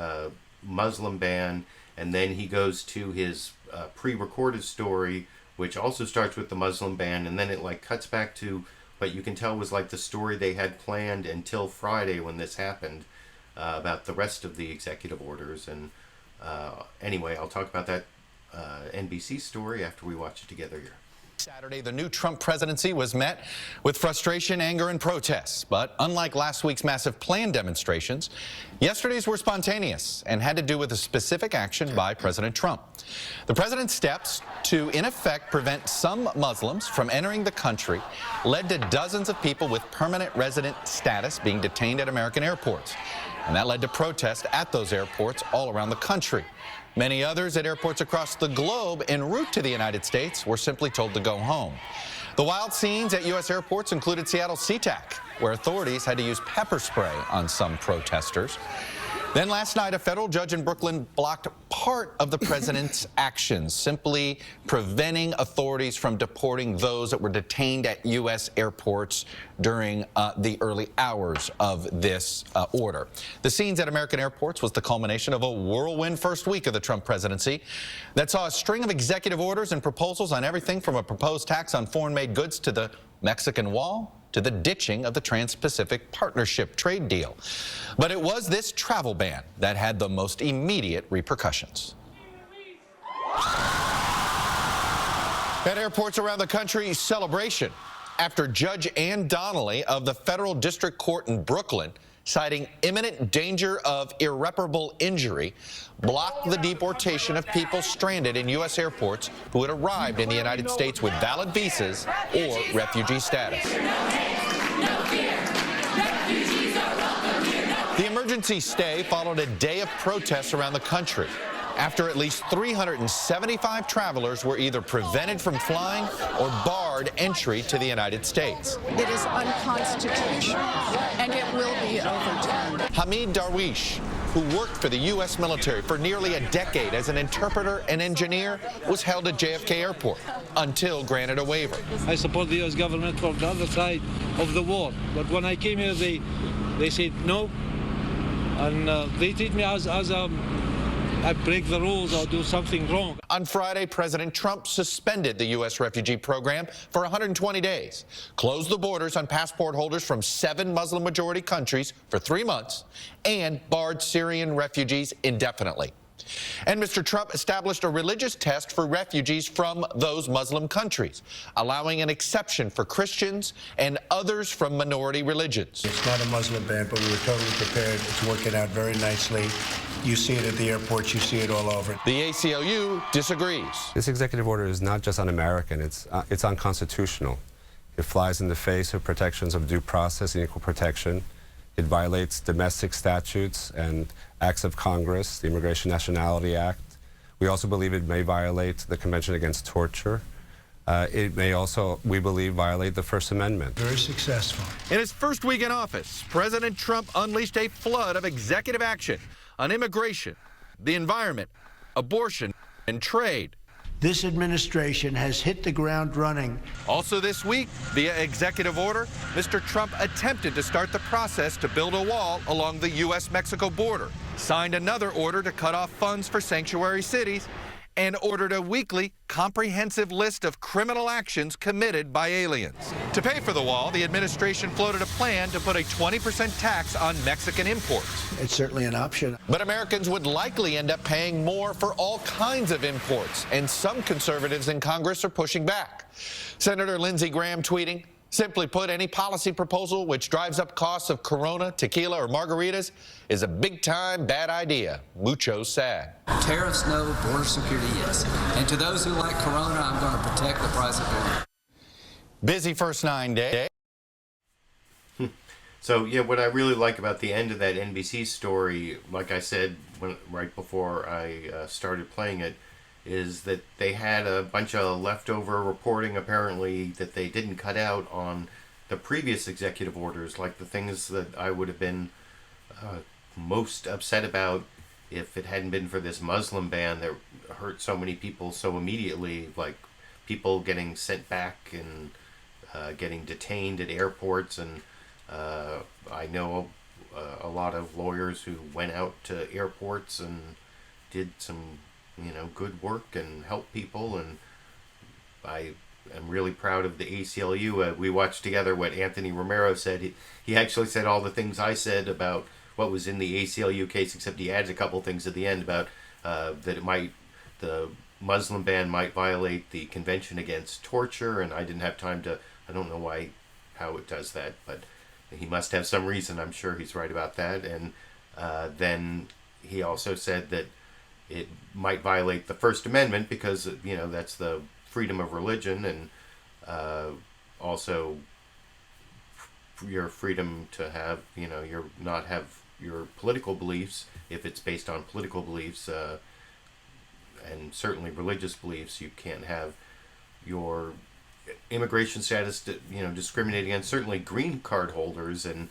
Muslim ban, and then he goes to his pre-recorded story, which also starts with the Muslim ban, and then it cuts back to what you can tell was the story they had planned until Friday when this happened, about the rest of the executive orders. And anyway, I'll talk about that NBC story after we watch it together here. Saturday, the new Trump presidency was met with frustration, anger, and protests. But unlike last week's massive planned demonstrations, yesterday's were spontaneous and had to do with a specific action by President Trump. The president's steps to, in effect, prevent some Muslims from entering the country led to dozens of people with permanent resident status being detained at American airports. And that led to protests at those airports all around the country. Many others at airports across the globe en route to the United States were simply told to go home. The wild scenes at U.S. airports included Seattle's SeaTac, where authorities had to use pepper spray on some protesters. Then last night, a federal judge in Brooklyn blocked part of the president's actions, simply preventing authorities from deporting those that were detained at U.S. airports during the early hours of this order. The scenes at American airports was the culmination of a whirlwind first week of the Trump presidency that saw a string of executive orders and proposals on everything from a proposed tax on foreign-made goods to the Mexican wall to the ditching of the Trans-Pacific Partnership trade deal. But it was this travel ban that had the most immediate repercussions. At airports around the country, celebration after Judge Ann Donnelly of the Federal District Court in Brooklyn, citing imminent danger of irreparable injury, blocked the deportation of people stranded in U.S. airports who had arrived in the United States with valid visas or refugee status. The emergency stay followed a day of protests around the country after at least 375 travelers were either prevented from flying or barred entry to the United States. It is unconstitutional, and it will be overturned. Hamid Darwish, who worked for the U.S. military for nearly a decade as an interpreter and engineer, was held at JFK Airport until granted a waiver. I support the U.S. government from the other side of the wall, but when I came here, they said no, and they treat me as I break the rules or do something wrong. On Friday, President Trump suspended the U.S. refugee program for 120 days, closed the borders on passport holders from 7 Muslim-majority countries for 3 months, and barred Syrian refugees indefinitely. And Mr. Trump established a religious test for refugees from those Muslim countries, allowing an exception for Christians and others from minority religions. It's not a Muslim ban, but we were totally prepared. It's working out very nicely. You see it at the airports, you see it all over. The ACLU disagrees. This executive order is not just un-American, it's unconstitutional. It flies in the face of protections of due process and equal protection. It violates domestic statutes and acts of Congress, the Immigration Nationality Act. We also believe it may violate the Convention Against Torture. It may also, we believe, violate the First Amendment. Very successful. In his first week in office, President Trump unleashed a flood of executive action on immigration, the environment, abortion, and trade. This administration has hit the ground running. Also this week, via executive order, Mr. Trump attempted to start the process to build a wall along the U.S.-Mexico border, signed another order to cut off funds for sanctuary cities, and ordered a weekly, comprehensive list of criminal actions committed by aliens. To pay for the wall, the administration floated a plan to put a 20% tax on Mexican imports. It's certainly an option. But Americans would likely end up paying more for all kinds of imports, and some conservatives in Congress are pushing back. Senator Lindsey Graham tweeting, simply put, any policy proposal which drives up costs of Corona, tequila, or margaritas is a big-time bad idea. Mucho sad. Tariffs, no. Border security, yes. And to those who like Corona, I'm going to protect the price of oil. Busy first 9 days. So, yeah, what I really like about the end of that NBC story, like I said right before I started playing it, is that they had a bunch of leftover reporting, apparently, that they didn't cut out on the previous executive orders, like the things that I would have been most upset about if it hadn't been for this Muslim ban that hurt so many people so immediately, like people getting sent back and getting detained at airports. And I know a lot of lawyers who went out to airports and did some good work and help people, and I am really proud of the ACLU. We watched together what Anthony Romero said. He actually said all the things I said about what was in the ACLU case, except he adds a couple things at the end about that the Muslim ban might violate the Convention Against Torture, and I didn't have time to, I don't know how it does that, but he must have some reason. I'm sure he's right about that. And then he also said that it might violate the First Amendment because, that's the freedom of religion, and also your freedom to have, not have your political beliefs if it's based on political beliefs, and certainly religious beliefs. You can't have your immigration status, discriminating against certainly green card holders, and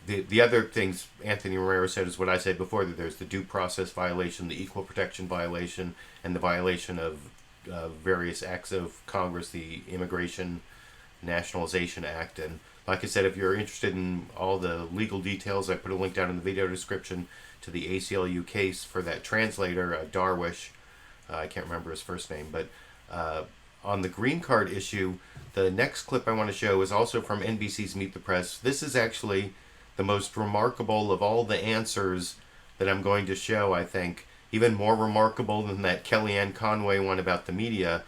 the other things Anthony Romero said is what I said before, that there's the due process violation, the equal protection violation, and the violation of various acts of Congress, the Immigration Nationalization Act. And like I said, if you're interested in all the legal details, I put a link down in the video description to the ACLU case for that translator, Darwish. I can't remember his first name, but on the green card issue, the next clip I want to show is also from NBC's Meet the Press. This is actually the most remarkable of all the answers that I'm going to show, I think. Even more remarkable than that Kellyanne Conway one about the media,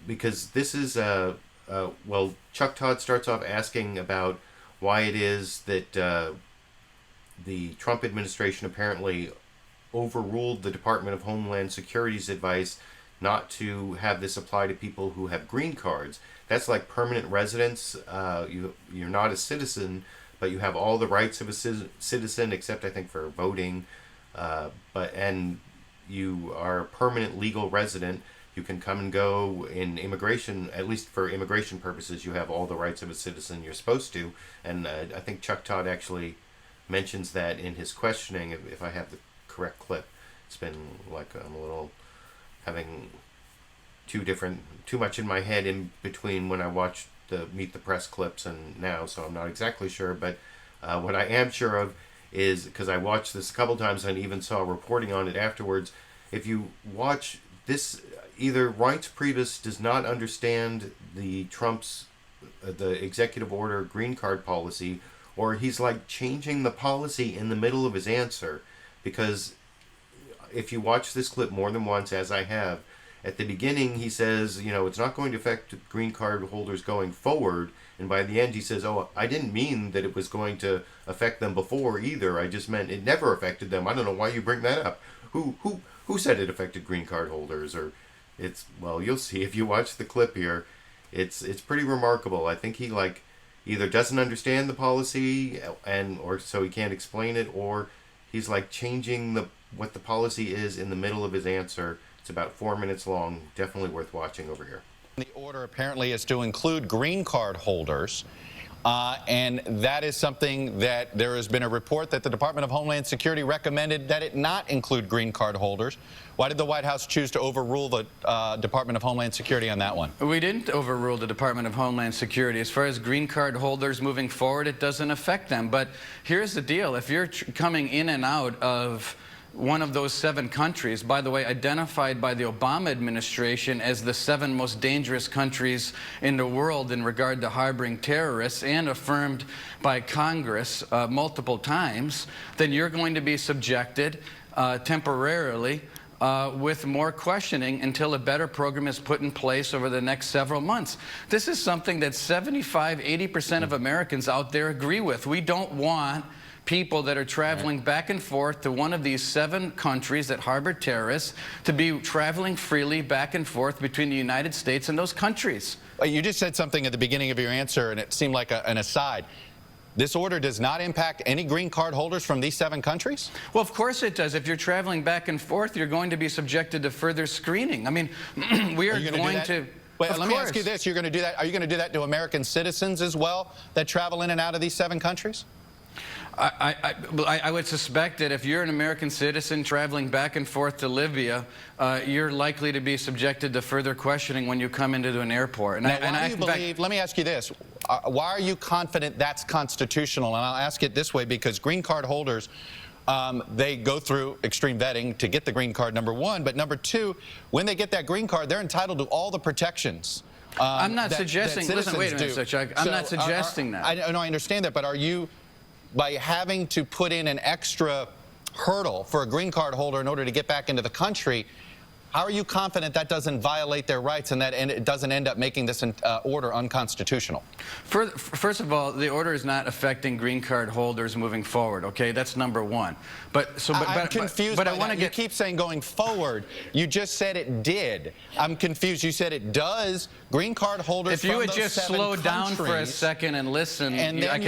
because this is, well, Chuck Todd starts off asking about why it is that the Trump administration apparently overruled the Department of Homeland Security's advice not to have this apply to people who have green cards. That's like permanent residence. You're not a citizen, but you have all the rights of a citizen, except I think for voting. And you are a permanent legal resident. You can come and go in immigration, at least for immigration purposes. You have all the rights of a citizen. You're supposed to. And I think Chuck Todd actually mentions that in his questioning, if I have the correct clip. It's been like I'm a little having too much in my head in between when I watched the Meet the Press clips and now, so I'm not exactly sure. But what I am sure of is, because I watched this a couple times and even saw reporting on it afterwards, if you watch this, either Reince Priebus does not understand the Trump's the executive order green card policy, or he's like changing the policy in the middle of his answer. Because if you watch this clip more than once, as I have, at the beginning he says, you know, it's not going to affect green card holders going forward, and by the end he says, oh, I didn't mean that it was going to affect them before either. I just meant it never affected them. I don't know why you bring that up. Who said it affected green card holders? Or it's, well, you'll see if you watch the clip here. It's pretty remarkable. I think he like either doesn't understand the policy or so he can't explain it, or he's like changing what the policy is in the middle of his answer. It's about 4 minutes long. Definitely worth watching over here. The order apparently is to include green card holders, and that is something that there has been a report that the Department of Homeland Security recommended that it not include green card holders. Why did the White House choose to overrule the Department of Homeland Security on that one? We didn't overrule the Department of Homeland Security. As far as green card holders moving forward, it doesn't affect them. But here's the deal. If you're coming in and out of one of those 7 countries, by the way, identified by the Obama administration as the 7 most dangerous countries in the world in regard to harboring terrorists, and affirmed by Congress multiple times, then you're going to be subjected temporarily with more questioning until a better program is put in place over the next several months. This is something that 75–80% of Americans out there agree with. We don't want people that are traveling back and forth to one of these 7 countries that harbor terrorists to be traveling freely back and forth between the United States and those countries. You just said something at the beginning of your answer, and it seemed like an aside. This order does not impact any green card holders from these 7 countries? Well, of course it does. If you're traveling back and forth, you're going to be subjected to further screening. I mean, we are going to... Wait, let me ask you this. You're going to do that? Are you going to do that to American citizens as well that travel in and out of these 7 countries? I would suspect that if you're an American citizen traveling back and forth to Libya, you're likely to be subjected to further questioning when you come into an airport. Now, why do you believe, let me ask you this, why are you confident that's constitutional? And I'll ask it this way, because green card holders, they go through extreme vetting to get the green card, number 1, but number 2, when they get that green card, they're entitled to all the protections. I'm not suggesting, listen, wait a minute, Chuck, I'm not suggesting that. I understand that, but are you, by having to put in an extra hurdle for a green card holder in order to get back into the country, how are you confident that doesn't violate their rights and that it doesn't end up making this order unconstitutional? First of all, the order is not affecting green card holders moving forward, okay? That's number 1. I'm confused by that. You keep saying going forward. You just said it did. I'm confused. You said it does. Green card holders from those 7 countries. If you would just slow down for a second and listen, I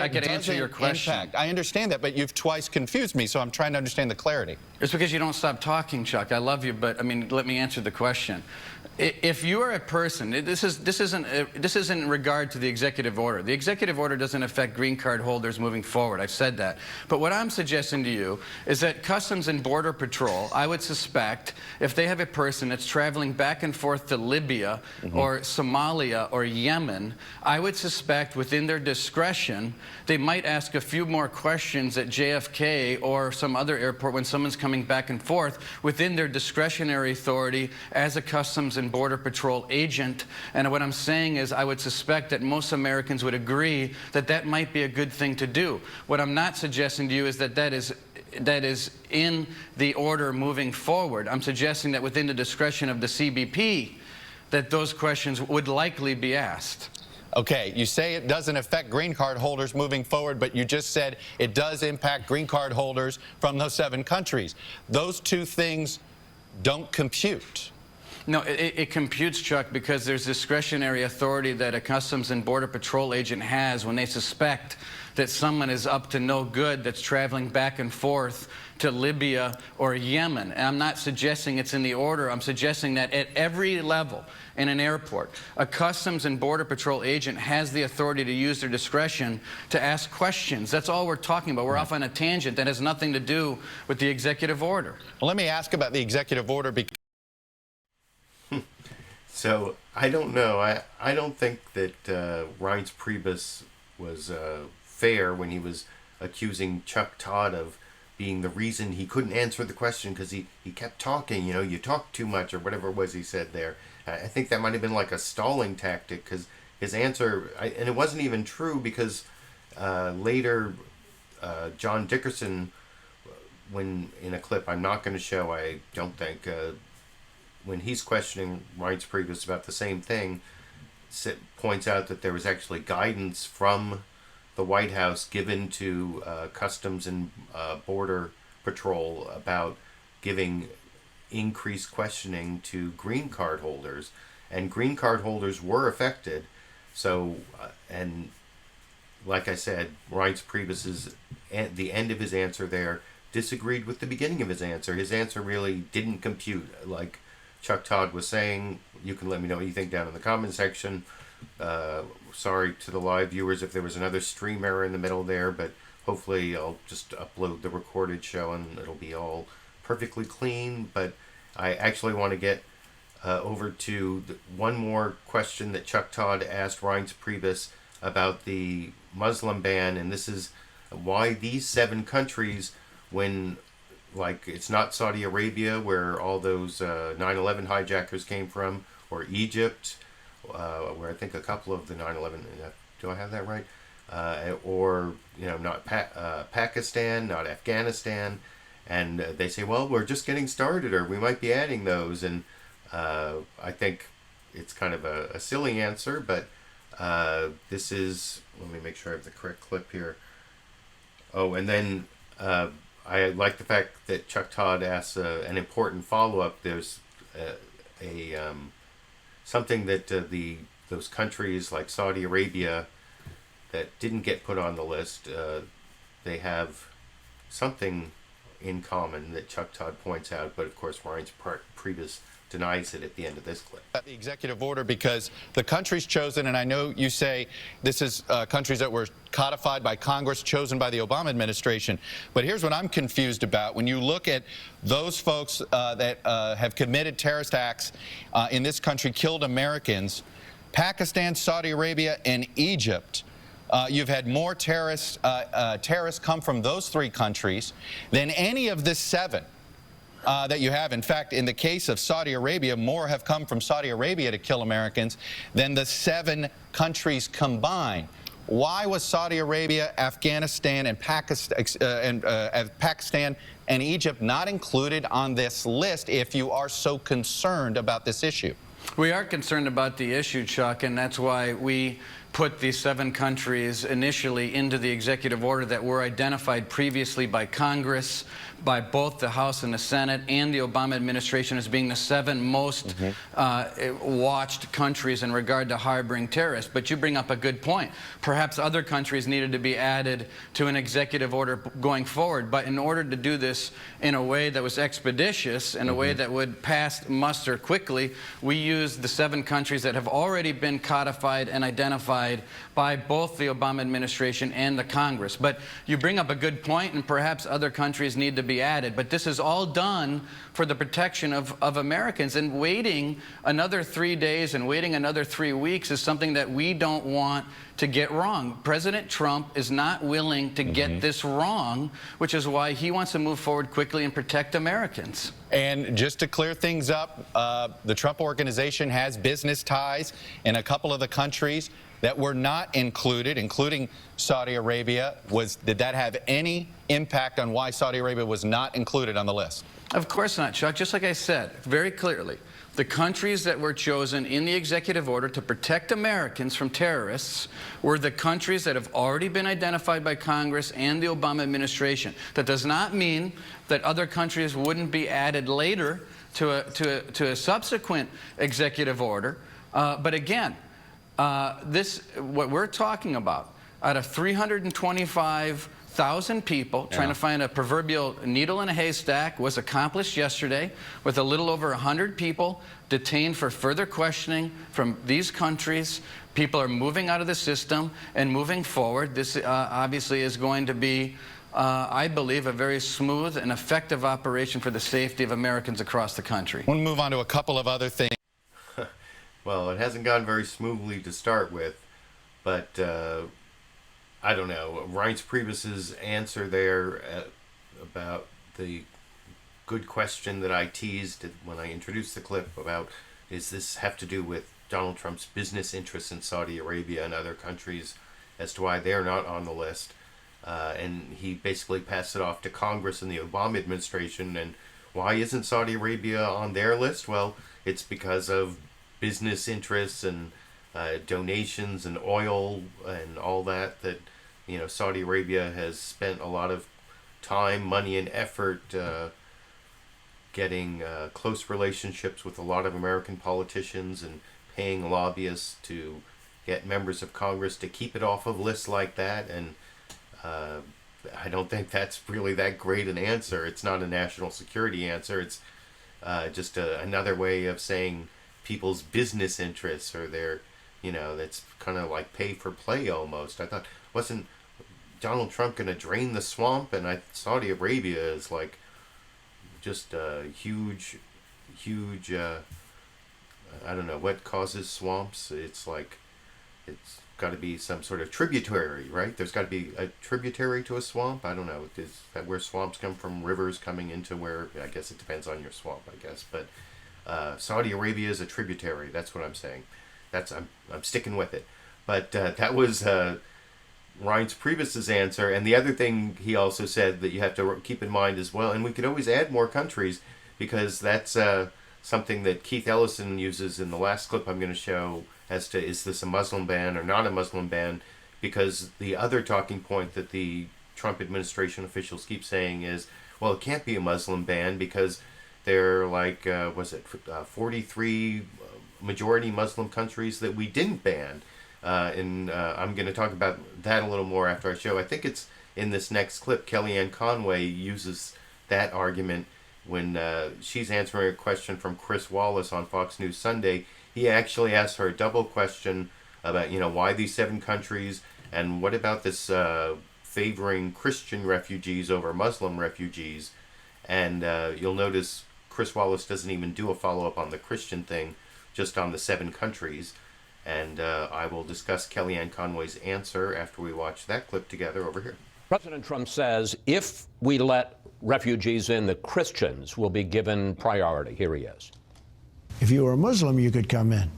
could answer your question. I understand that, but you've twice confused me, so I'm trying to understand the clarity. It's because you don't stop talking, Chuck. I love you, but I mean, let me answer the question. If you are a person, this isn't in regard to the executive order. The executive order doesn't affect green card holders moving forward. I've said that. But what I'm suggesting to you is that Customs and Border Patrol, I would suspect, if they have a person that's traveling back and forth to Libya or Somalia or Yemen, I would suspect within their discretion, they might ask a few more questions at JFK or some other airport when someone's coming back and forth within their discretionary authority as a Customs and Border Patrol agent. And what I'm saying is I would suspect that most Americans would agree that that might be a good thing to do. What I'm not suggesting to you is that that is in the order moving forward. I'm suggesting that within the discretion of the CBP, that those questions would likely be asked. Okay, you say it doesn't affect green card holders moving forward, but you just said it does impact green card holders from those 7 countries. Those two things don't compute. No, it computes, Chuck, because there's discretionary authority that a Customs and Border Patrol agent has when they suspect that someone is up to no good that's traveling back and forth to Libya or Yemen. And I'm not suggesting it's in the order. I'm suggesting that at every level in an airport, a Customs and Border Patrol agent has the authority to use their discretion to ask questions. That's all we're talking about. We're off on a tangent that has nothing to do with the executive order. Well, let me ask about the executive order because So I don't know. I don't think that Reince Priebus was fair when he was accusing Chuck Todd of being the reason he couldn't answer the question because he kept talking. You know, you talk too much or whatever it was he said there. I think that might have been like a stalling tactic because his answer, and it wasn't even true because later John Dickerson, when in a clip I'm not going to show, I don't think, when he's questioning Reince Priebus about the same thing, points out that there was actually guidance from the White House given to Customs and Border Patrol about giving increased questioning to green card holders, and green card holders were affected. So, and like I said, Reince Priebus's at the end of his answer there disagreed with the beginning of his answer. His answer really didn't compute. Like Chuck Todd was saying, you can let me know what you think down in the comment section. Sorry to the live viewers if there was another stream error in the middle there, but hopefully I'll just upload the recorded show and it'll be all perfectly clean. But I actually want to get over to one more question that Chuck Todd asked Reince Priebus about the Muslim ban, and this is why these 7 countries, when like it's not Saudi Arabia where all those 9/11 hijackers came from, or Egypt, where I think a couple of the 9/11, do I have that right? Or, you know, not Pakistan, not Afghanistan. And they say, well, we're just getting started, or we might be adding those. And I think it's kind of a silly answer, but this is, let me make sure I have the correct clip here. Oh, and then I like the fact that Chuck Todd asks an important follow-up. There's something that those countries like Saudi Arabia that didn't get put on the list, they have something in common that Chuck Todd points out, but of course Reince Priebus denies it at the end of this clip. The executive order, because the countries chosen, and I know you say this is countries that were codified by Congress, chosen by the Obama administration, but here's what I'm confused about. When you look at those folks that have committed terrorist acts in this country, killed Americans, Pakistan, Saudi Arabia, and Egypt, you've had more terrorists come from those 3 countries than any of the 7 that you have. In fact, in the case of Saudi Arabia, more have come from Saudi Arabia to kill Americans than the 7 countries combined. Why was Saudi Arabia, Afghanistan, and Pakistan and Egypt not included on this list if you are so concerned about this issue? We are concerned about the issue, Chuck, and that's why we put these 7 countries initially into the executive order that were identified previously by Congress, by both the House and the Senate, and the Obama administration as being the 7 most watched countries in regard to harboring terrorists. But you bring up a good point. Perhaps other countries needed to be added to an executive order going forward. But in order to do this in a way that was expeditious, in a way that would pass muster quickly, we used the 7 countries that have already been codified and identified by both the Obama administration and the Congress. But you bring up a good point, and perhaps other countries need to be added. But this is all done for the protection of Americans. And waiting another 3 days and waiting another 3 weeks is something that we don't want to get wrong. President Trump is not willing to get this wrong, which is why he wants to move forward quickly and protect Americans. And just to clear things up, the Trump organization has business ties in a couple of the countries that were not included, including Saudi Arabia. Did that have any impact on why Saudi Arabia was not included on the list? Of course not, Chuck. Just like I said very clearly, the countries that were chosen in the executive order to protect Americans from terrorists were the countries that have already been identified by Congress and the Obama administration. That does not mean that other countries wouldn't be added later to a subsequent executive order. But again, what we're talking about, out of 325,000 people trying to find a proverbial needle in a haystack, was accomplished yesterday with a little over 100 people detained for further questioning from these countries. People are moving out of the system and moving forward. This obviously is going to be, I believe, a very smooth and effective operation for the safety of Americans across the country. We'll move on to a couple of other things. Well, it hasn't gone very smoothly to start with, but I don't know. Reince Priebus's answer there about the good question that I teased when I introduced the clip about, does this have to do with Donald Trump's business interests in Saudi Arabia and other countries as to why they're not on the list? And he basically passed it off to Congress and the Obama administration. And why isn't Saudi Arabia on their list? Well, it's because of business interests and donations and oil and all that, you know, Saudi Arabia has spent a lot of time, money, and effort getting close relationships with a lot of American politicians and paying lobbyists to get members of Congress to keep it off of lists like that. And I don't think that's really that great an answer. It's not a national security answer. It's just another way of saying people's business interests or their, you know, that's kind of like pay for play almost. I thought, wasn't Donald Trump going to drain the swamp? And Saudi Arabia is like just a huge, I don't know what causes swamps. It's like, it's got to be some sort of tributary, right? There's got to be a tributary to a swamp. I don't know. Is that where swamps come from? Rivers coming into where? I guess it depends on your swamp, I guess. But Saudi Arabia is a tributary. That's what I'm saying. I'm sticking with it. But that was Reince Priebus's answer. And the other thing he also said that you have to keep in mind as well, and we could always add more countries, because that's something that Keith Ellison uses in the last clip I'm going to show as to, is this a Muslim ban or not a Muslim ban? Because the other talking point that the Trump administration officials keep saying is, well, it can't be a Muslim ban because there are like, 43 majority Muslim countries that we didn't ban. And I'm going to talk about that a little more after I show. I think it's in this next clip. Kellyanne Conway uses that argument when she's answering a question from Chris Wallace on Fox News Sunday. He actually asked her a double question about, you know, why these 7 countries, and what about this favoring Christian refugees over Muslim refugees. And you'll notice Chris Wallace doesn't even do a follow-up on the Christian thing, just on the 7 countries. And I will discuss Kellyanne Conway's answer after we watch that clip together over here. President Trump says if we let refugees in, the Christians will be given priority. Here he is. If you were a Muslim, you could come in.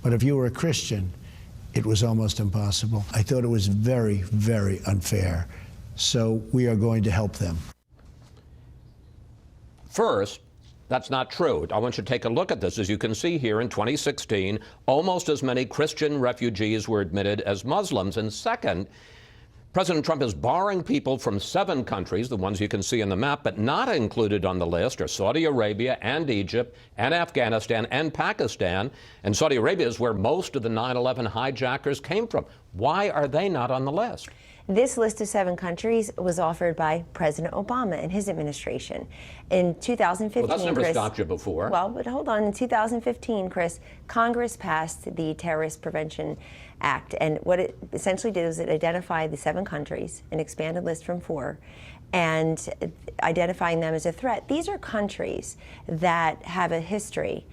But if you were a Christian, it was almost impossible. I thought it was very, very unfair. So we are going to help them. First, That's not true. I want you to take a look at this. As you can see here, in 2016, almost as many Christian refugees were admitted as Muslims. And second, President Trump is barring people from 7 countries, the ones you can see on the map, but not included on the list are Saudi Arabia and Egypt and Afghanistan and Pakistan. And Saudi Arabia is where most of the 9/11 hijackers came from. Why are they not on the list? This list of 7 countries was offered by President Obama and his administration. In 2015, well, that's never Chris, stopped you before. Well, but hold on. In 2015, Chris, Congress passed the Terrorist Prevention Act. And what it essentially did was it identified the 7 countries, an expanded list from 4, and identifying them as a threat. These are countries that have a history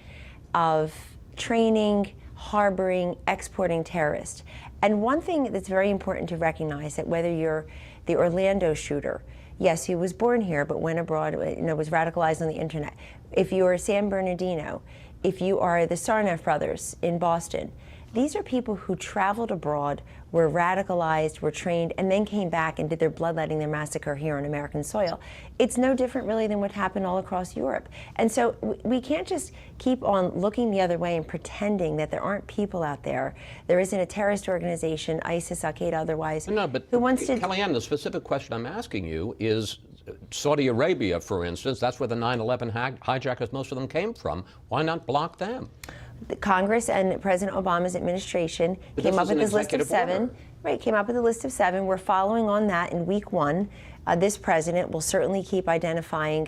of training, harboring, exporting terrorists. And one thing that's very important to recognize, that whether you're the Orlando shooter, yes, he was born here, but went abroad, was radicalized on the internet. If you are San Bernardino, if you are the Sarnoff brothers in Boston, these are people who traveled abroad, were radicalized, were trained, and then came back and did their bloodletting, their massacre here on American soil. It's no different really than what happened all across Europe. And so we can't just keep on looking the other way and pretending that there aren't people out there. There isn't a terrorist organization, ISIS, Al-Qaeda, otherwise, No, but who wants to... Kellyanne, the specific question I'm asking you is Saudi Arabia, for instance. That's where the 9/11 hijackers, most of them came from. Why not block them? Congress and President Obama's administration came up with this list of 7. Right, came up with a list of 7. We're following on that in week 1. This president will certainly keep identifying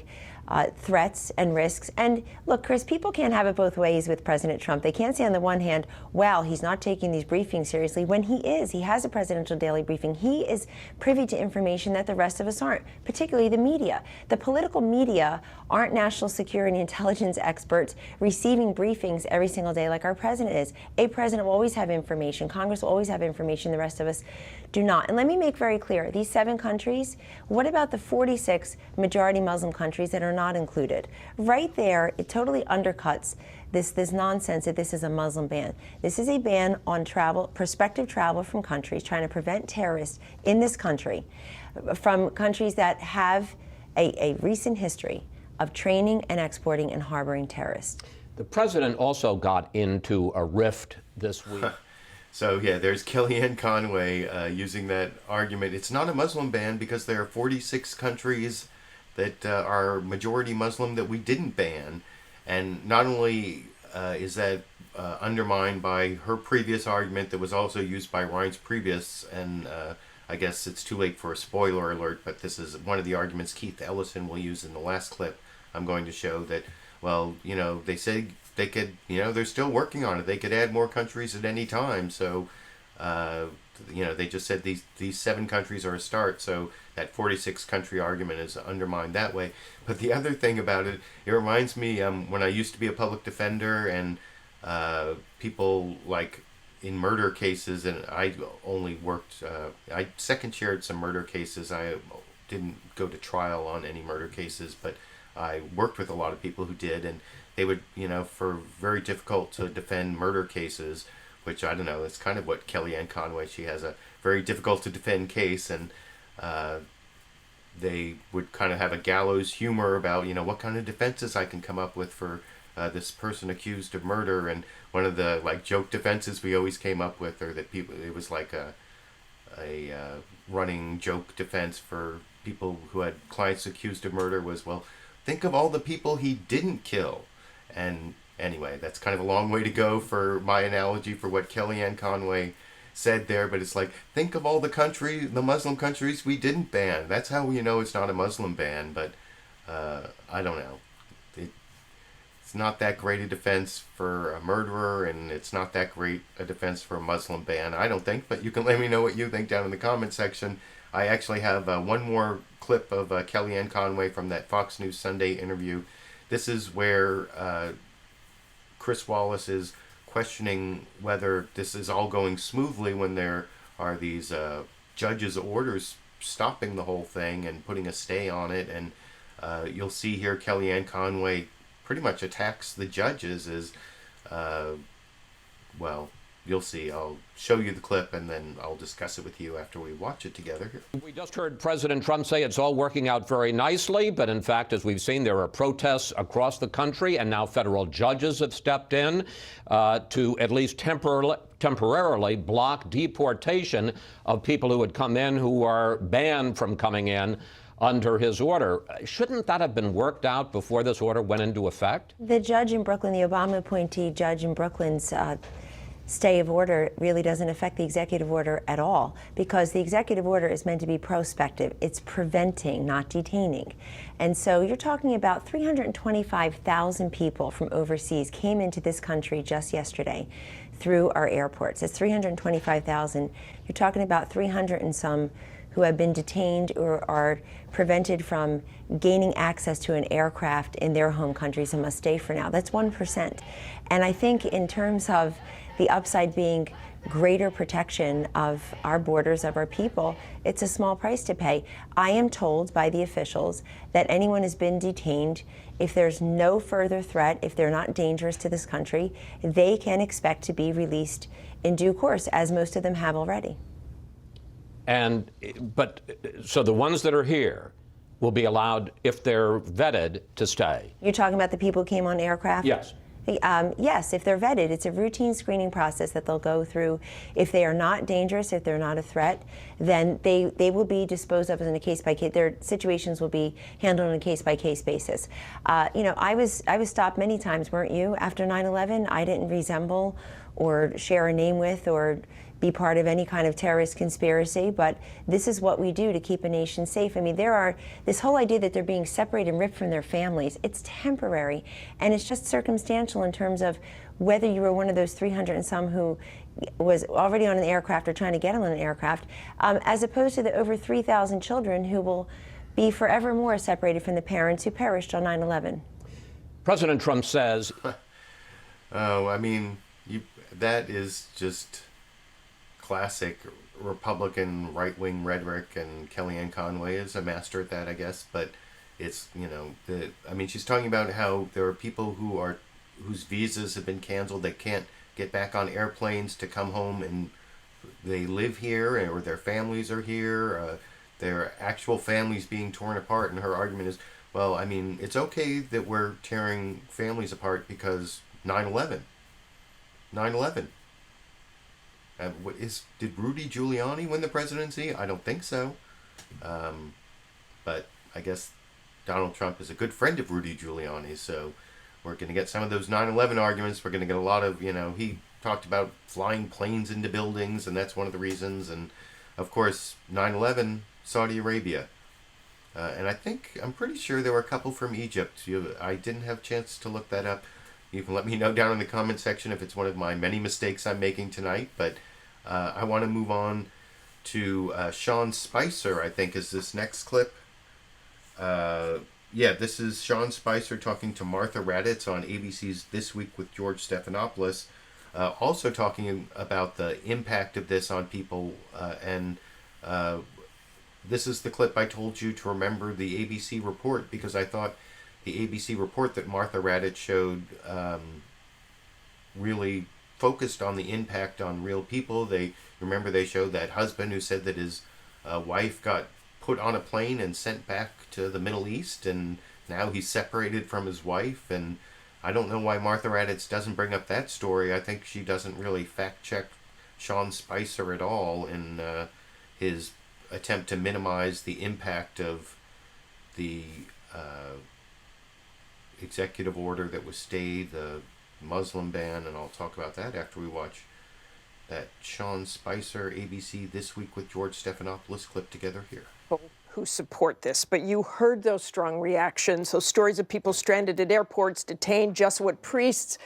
threats and risks. And look, Chris, people can't have it both ways with President Trump. They can't say on the one hand, wow, he's not taking these briefings seriously, when he is. He has a presidential daily briefing. He is privy to information that the rest of us aren't, particularly the media. The political media aren't national security intelligence experts receiving briefings every single day like our president is. A president will always have information. Congress will always have information. The rest of us do not. And let me make very clear, these 7 countries, what about the 46 majority Muslim countries that are not included? Right there, it totally undercuts this nonsense that this is a Muslim ban. This is a ban on travel, prospective travel from countries trying to prevent terrorists in this country, from countries that have a recent history of training and exporting and harboring terrorists. The president also got into a rift this week. So yeah, there's Kellyanne Conway using that argument. It's not a Muslim ban because there are 46 countries that are majority Muslim that we didn't ban. And not only is that undermined by her previous argument that was also used by Reince Priebus, and I guess it's too late for a spoiler alert, but this is one of the arguments Keith Ellison will use in the last clip I'm going to show, that, well, they say they could, they're still working on it. They could add more countries at any time. So, they just said these 7 countries are a start. So that 46 country argument is undermined that way. But the other thing about it, it reminds me when I used to be a public defender, and people like in murder cases, and I only worked, I second chaired some murder cases. I didn't go to trial on any murder cases, but I worked with a lot of people who did, and they would, for very difficult to defend murder cases, which I don't know, it's kind of what Kellyanne Conway, she has a very difficult to defend case, and they would kind of have a gallows humor about, what kind of defenses I can come up with for this person accused of murder. And one of the joke defenses we always came up with, or that people, it was like a running joke defense for people who had clients accused of murder was, well, think of all the people he didn't kill. And anyway, that's kind of a long way to go for my analogy for what Kellyanne Conway said there, but it's like, think of all the Muslim countries we didn't ban. That's how we know it's not a Muslim ban, but I don't know. It's not that great a defense for a murderer, and it's not that great a defense for a Muslim ban, I don't think, but you can let me know what you think down in the comment section. I actually have one more clip of Kellyanne Conway from that Fox News Sunday interview. This is where Chris Wallace is questioning whether this is all going smoothly when there are these judges' orders stopping the whole thing and putting a stay on it. And you'll see here Kellyanne Conway pretty much attacks the judges as, well, you'll see. I'll show you the clip and then I'll discuss it with you after we watch it together. We just heard President Trump say it's all working out very nicely, but in fact, as we've seen, there are protests across the country, and now federal judges have stepped in to at least temporarily block deportation of people who had come in who are banned from coming in under his order. Shouldn't that have been worked out before this order went into effect? The judge in Brooklyn, the Obama appointee judge in Brooklyn's stay of order really doesn't affect the executive order at all, because the executive order is meant to be prospective. It's preventing, not detaining. And so you're talking about 325,000 people from overseas came into this country just yesterday through our airports. It's 325,000. You're talking about 300 and some who have been detained or are prevented from gaining access to an aircraft in their home countries and must stay for now. That's 1%. And I think in terms of the upside being greater protection of our borders, of our people, it's a small price to pay. I am told by the officials that anyone who's been detained, if there's no further threat, if they're not dangerous to this country, they can expect to be released in due course, as most of them have already. So the ones that are here will be allowed, if they're vetted, to stay. You're talking about the people who came on aircraft? Yes. Yes, if they're vetted, it's a routine screening process that they'll go through. If they are not dangerous, if they're not a threat, then they will be disposed of in a case-by-case. Their situations will be handled on a case-by-case basis. I was stopped many times, weren't you? After 9/11, I didn't resemble or share a name with or be part of any kind of terrorist conspiracy, but this is what we do to keep a nation safe. I mean, this whole idea that they're being separated and ripped from their families, it's temporary, and it's just circumstantial in terms of whether you were one of those 300 and some who was already on an aircraft or trying to get on an aircraft, as opposed to the over 3,000 children who will be forevermore separated from the parents who perished on 9/11. President Trump says... Oh, I mean, that is just classic Republican right-wing rhetoric, and Kellyanne Conway is a master at that, I guess. But it's, she's talking about how there are people whose visas have been canceled. They can't get back on airplanes to come home, and they live here, or their families are here. Their actual families being torn apart, and her argument is, well, I mean, it's okay that we're tearing families apart because 9/11. 9/11. Did Rudy Giuliani win the presidency? I don't think so. But I guess Donald Trump is a good friend of Rudy Giuliani, so we're going to get some of those 9/11 arguments. We're going to get a lot of, he talked about flying planes into buildings, and that's one of the reasons. And, of course, 9/11, Saudi Arabia. And I'm pretty sure there were a couple from Egypt. I didn't have a chance to look that up. You can let me know down in the comment section if it's one of my many mistakes I'm making tonight. But I want to move on to Sean Spicer, I think, is this next clip. This is Sean Spicer talking to Martha Raddatz on ABC's This Week with George Stephanopoulos, also talking about the impact of this on people. This is the clip I told you to remember the ABC report, because I thought the ABC report that Martha Raddatz showed really focused on the impact on real people. They showed that husband who said that his wife got put on a plane and sent back to the Middle East, and now he's separated from his wife. And I don't know why Martha Raddatz doesn't bring up that story. I think she doesn't really fact check Sean Spicer at all in his attempt to minimize the impact of the executive order that was stayed, the Muslim ban, and I'll talk about that after we watch that Sean Spicer ABC This Week with George Stephanopoulos clip together here. Who support this, but you heard those strong reactions, those stories of people stranded at airports, detained, Jesuit priests,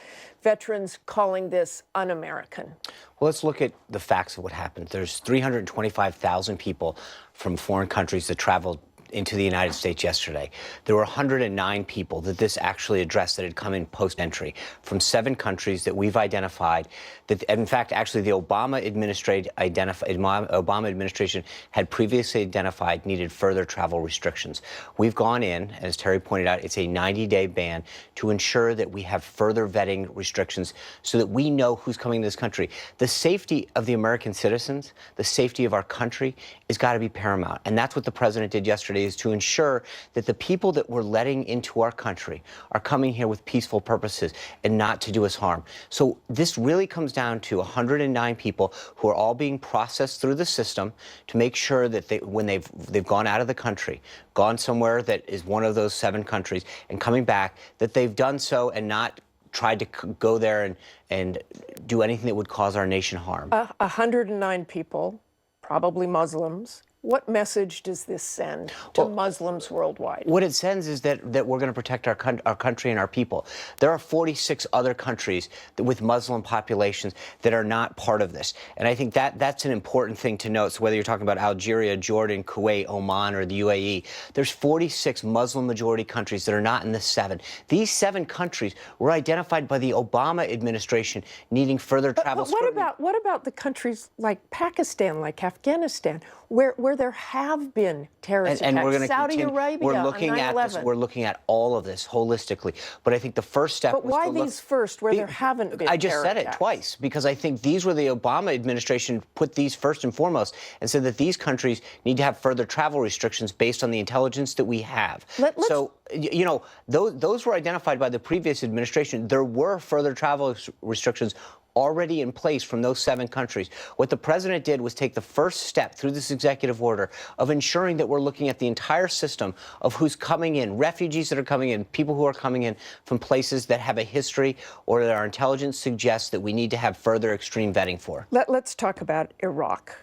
veterans calling this un-American. Well, let's look at the facts of what happened. There's 325,000 people from foreign countries that traveled into the United States yesterday. There were 109 people that this actually addressed that had come in post-entry from 7 countries that we've identified. That, in fact, actually the Obama administration had previously identified needed further travel restrictions. We've gone in, as Terry pointed out, it's a 90-day ban to ensure that we have further vetting restrictions so that we know who's coming to this country. The safety of the American citizens, the safety of our country has got to be paramount. And that's what the president did yesterday, is to ensure that the people that we're letting into our country are coming here with peaceful purposes and not to do us harm. So this really comes down to 109 people who are all being processed through the system to make sure that when they've gone out of the country, gone somewhere that is one of those 7 countries, and coming back, that they've done so and not tried to go there and do anything that would cause our nation harm. 109 people, probably Muslims. What message does this send to Muslims worldwide? What it sends is that we're going to protect our country and our people. There are 46 other countries with Muslim populations that are not part of this. And I think that's an important thing to note. So whether you're talking about Algeria, Jordan, Kuwait, Oman, or the UAE, there's 46 Muslim-majority countries that are not in the 7. These 7 countries were identified by the Obama administration needing further travel scrutiny. But what about the countries like Pakistan, like Afghanistan, where there have been terrorist attacks, we're going to Saudi Arabia we're looking on 9/11. at this, we're looking at all of this holistically. But I think the first step But was why to look, these first, where there haven't been I just terror said it attacks? twice, because I think these were the Obama administration put these first and foremost and said that these countries need to have further travel restrictions based on the intelligence that we have. So, you know, those were identified by the previous administration. There were further travel restrictions already in place from those 7 countries. What the president did was take the first step through this executive order of ensuring that we're looking at the entire system of who's coming in, refugees that are coming in, people who are coming in from places that have a history or that our intelligence suggests that we need to have further extreme vetting for. Let's talk about Iraq.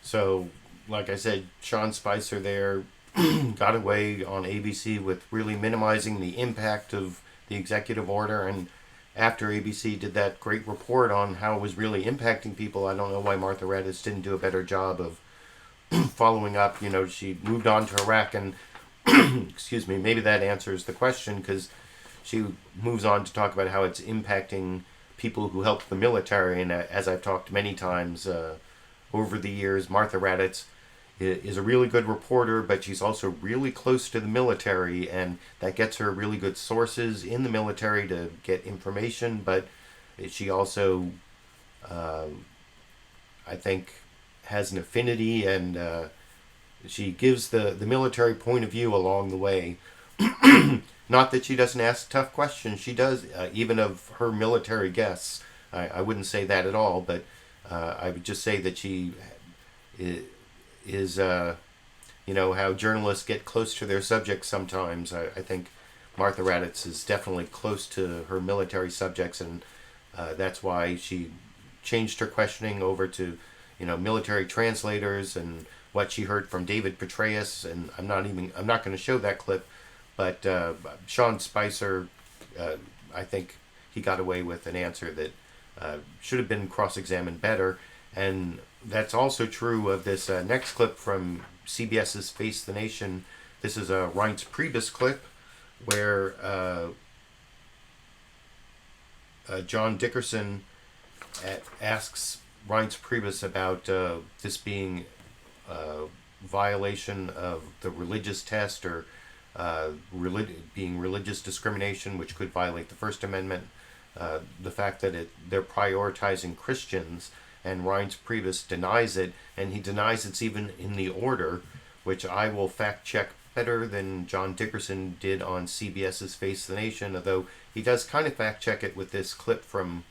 So, like I said, Sean Spicer there got away on ABC with really minimizing the impact of the executive order, and after ABC did that great report on how it was really impacting people, I don't know why Martha Raddatz didn't do a better job of following up. You know, she moved on to Iraq, and excuse me, maybe that answers the question, because she moves on to talk about how it's impacting people who help the military, and as I've talked many times over the years, Martha Raddatz is a really good reporter, but she's also really close to the military, and that gets her really good sources in the military to get information. But she also, I think, has an affinity, and she gives the military point of view along the way. Not that she doesn't ask tough questions. She does, even of her military guests. I wouldn't say that at all, but I would just say that she is, you know, how journalists get close to their subjects sometimes. I think Martha Raddatz is definitely close to her military subjects, and that's why she changed her questioning over to, you know, military translators and what she heard from David Petraeus. And I'm not going to show that clip, but Sean Spicer, I think he got away with an answer that should have been cross-examined better. And that's also true of this next clip from CBS's Face the Nation. This is a Reince Priebus clip where John Dickerson asks Reince Priebus about this being a violation of the religious test, or being religious discrimination, which could violate the First Amendment. The fact that they're prioritizing Christians, and Reince Priebus denies it, and he denies it's even in the order, which I will fact check better than John Dickerson did on CBS's Face the Nation, although he does kind of fact check it with this clip from,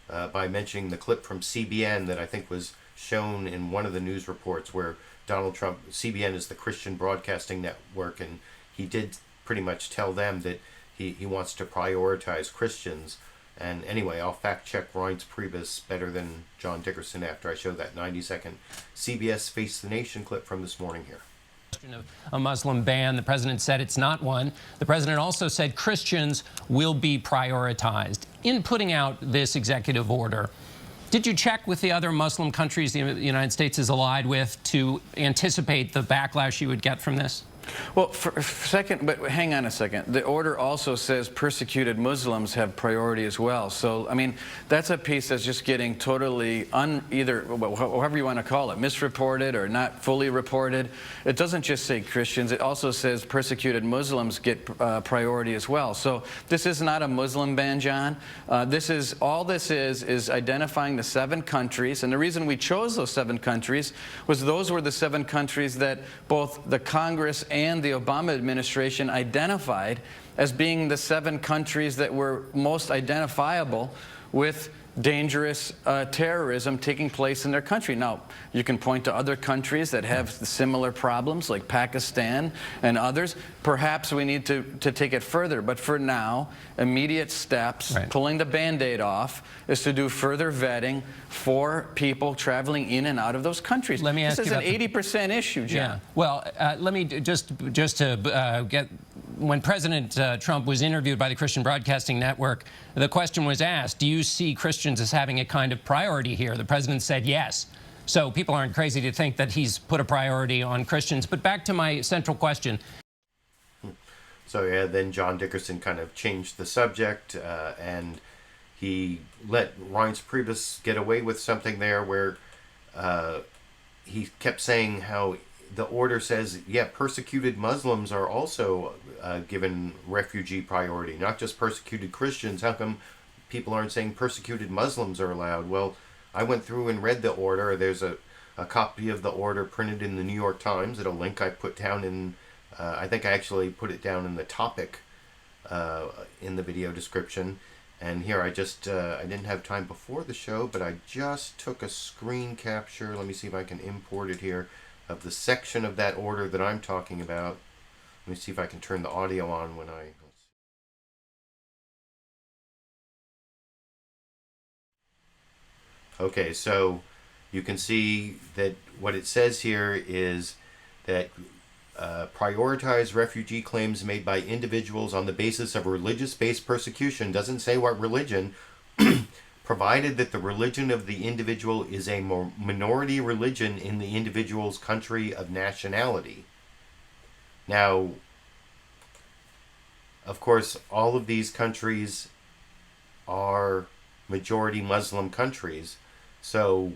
by mentioning the clip from CBN that I think was shown in one of the news reports where Donald Trump, CBN is the Christian Broadcasting Network, and he did pretty much tell them that he wants to prioritize Christians. And anyway, I'll fact check Reince Priebus better than John Dickerson after I show that 90-second CBS Face the Nation clip from this morning here. Of a Muslim ban. The president said it's not one. The president also said Christians will be prioritized. In putting out this executive order, Did you check with the other Muslim countries the United States is allied with to anticipate the backlash you would get from this? Well, for a second, but hang on a second. The order also says persecuted Muslims have priority as well. So, I mean, that's a piece that's just getting totally either, however you want to call it, misreported or not fully reported. It doesn't just say Christians. It also says persecuted Muslims get priority as well. So this is not a Muslim ban, John. All this is identifying the 7 countries. And the reason we chose those 7 countries was those were the 7 countries that both the Congress and the Obama administration identified as being the 7 countries that were most identifiable with dangerous terrorism taking place in their country. Now, you can point to other countries that have similar problems, like Pakistan and others. Perhaps we need to take it further. But for now, immediate steps, pulling the Band-Aid off, is to do further vetting for people traveling in and out of those countries. Let me ask this is you an 80% issue, John. Yeah. Well, let me just to get... When President Trump was interviewed by the Christian Broadcasting Network, the question was asked, do you see Christians as having a kind of priority here? The president said yes. So people aren't crazy to think that he's put a priority on Christians. But back to my central question. So yeah, then John Dickerson kind of changed the subject, and he let Reince Priebus get away with something there where he kept saying how the order says, yeah, persecuted Muslims are also given refugee priority, not just persecuted Christians. How come people aren't saying persecuted Muslims are allowed? Well, I went through and read the order. There's a copy of the order printed in the New York Times. It'll link I put down in, I think I actually put it down in the topic in the video description. And here I just, I didn't have time before the show, but I just took a screen capture. Let me see if I can import it here, of the section of that order that I'm talking about. Let me see if I can turn the audio on when I... Okay, so you can see that what it says here is that prioritize refugee claims made by individuals on the basis of religious-based persecution. Doesn't say what religion, provided that the religion of the individual is a minority religion in the individual's country of nationality. Now, of course, all of these countries are majority Muslim countries, so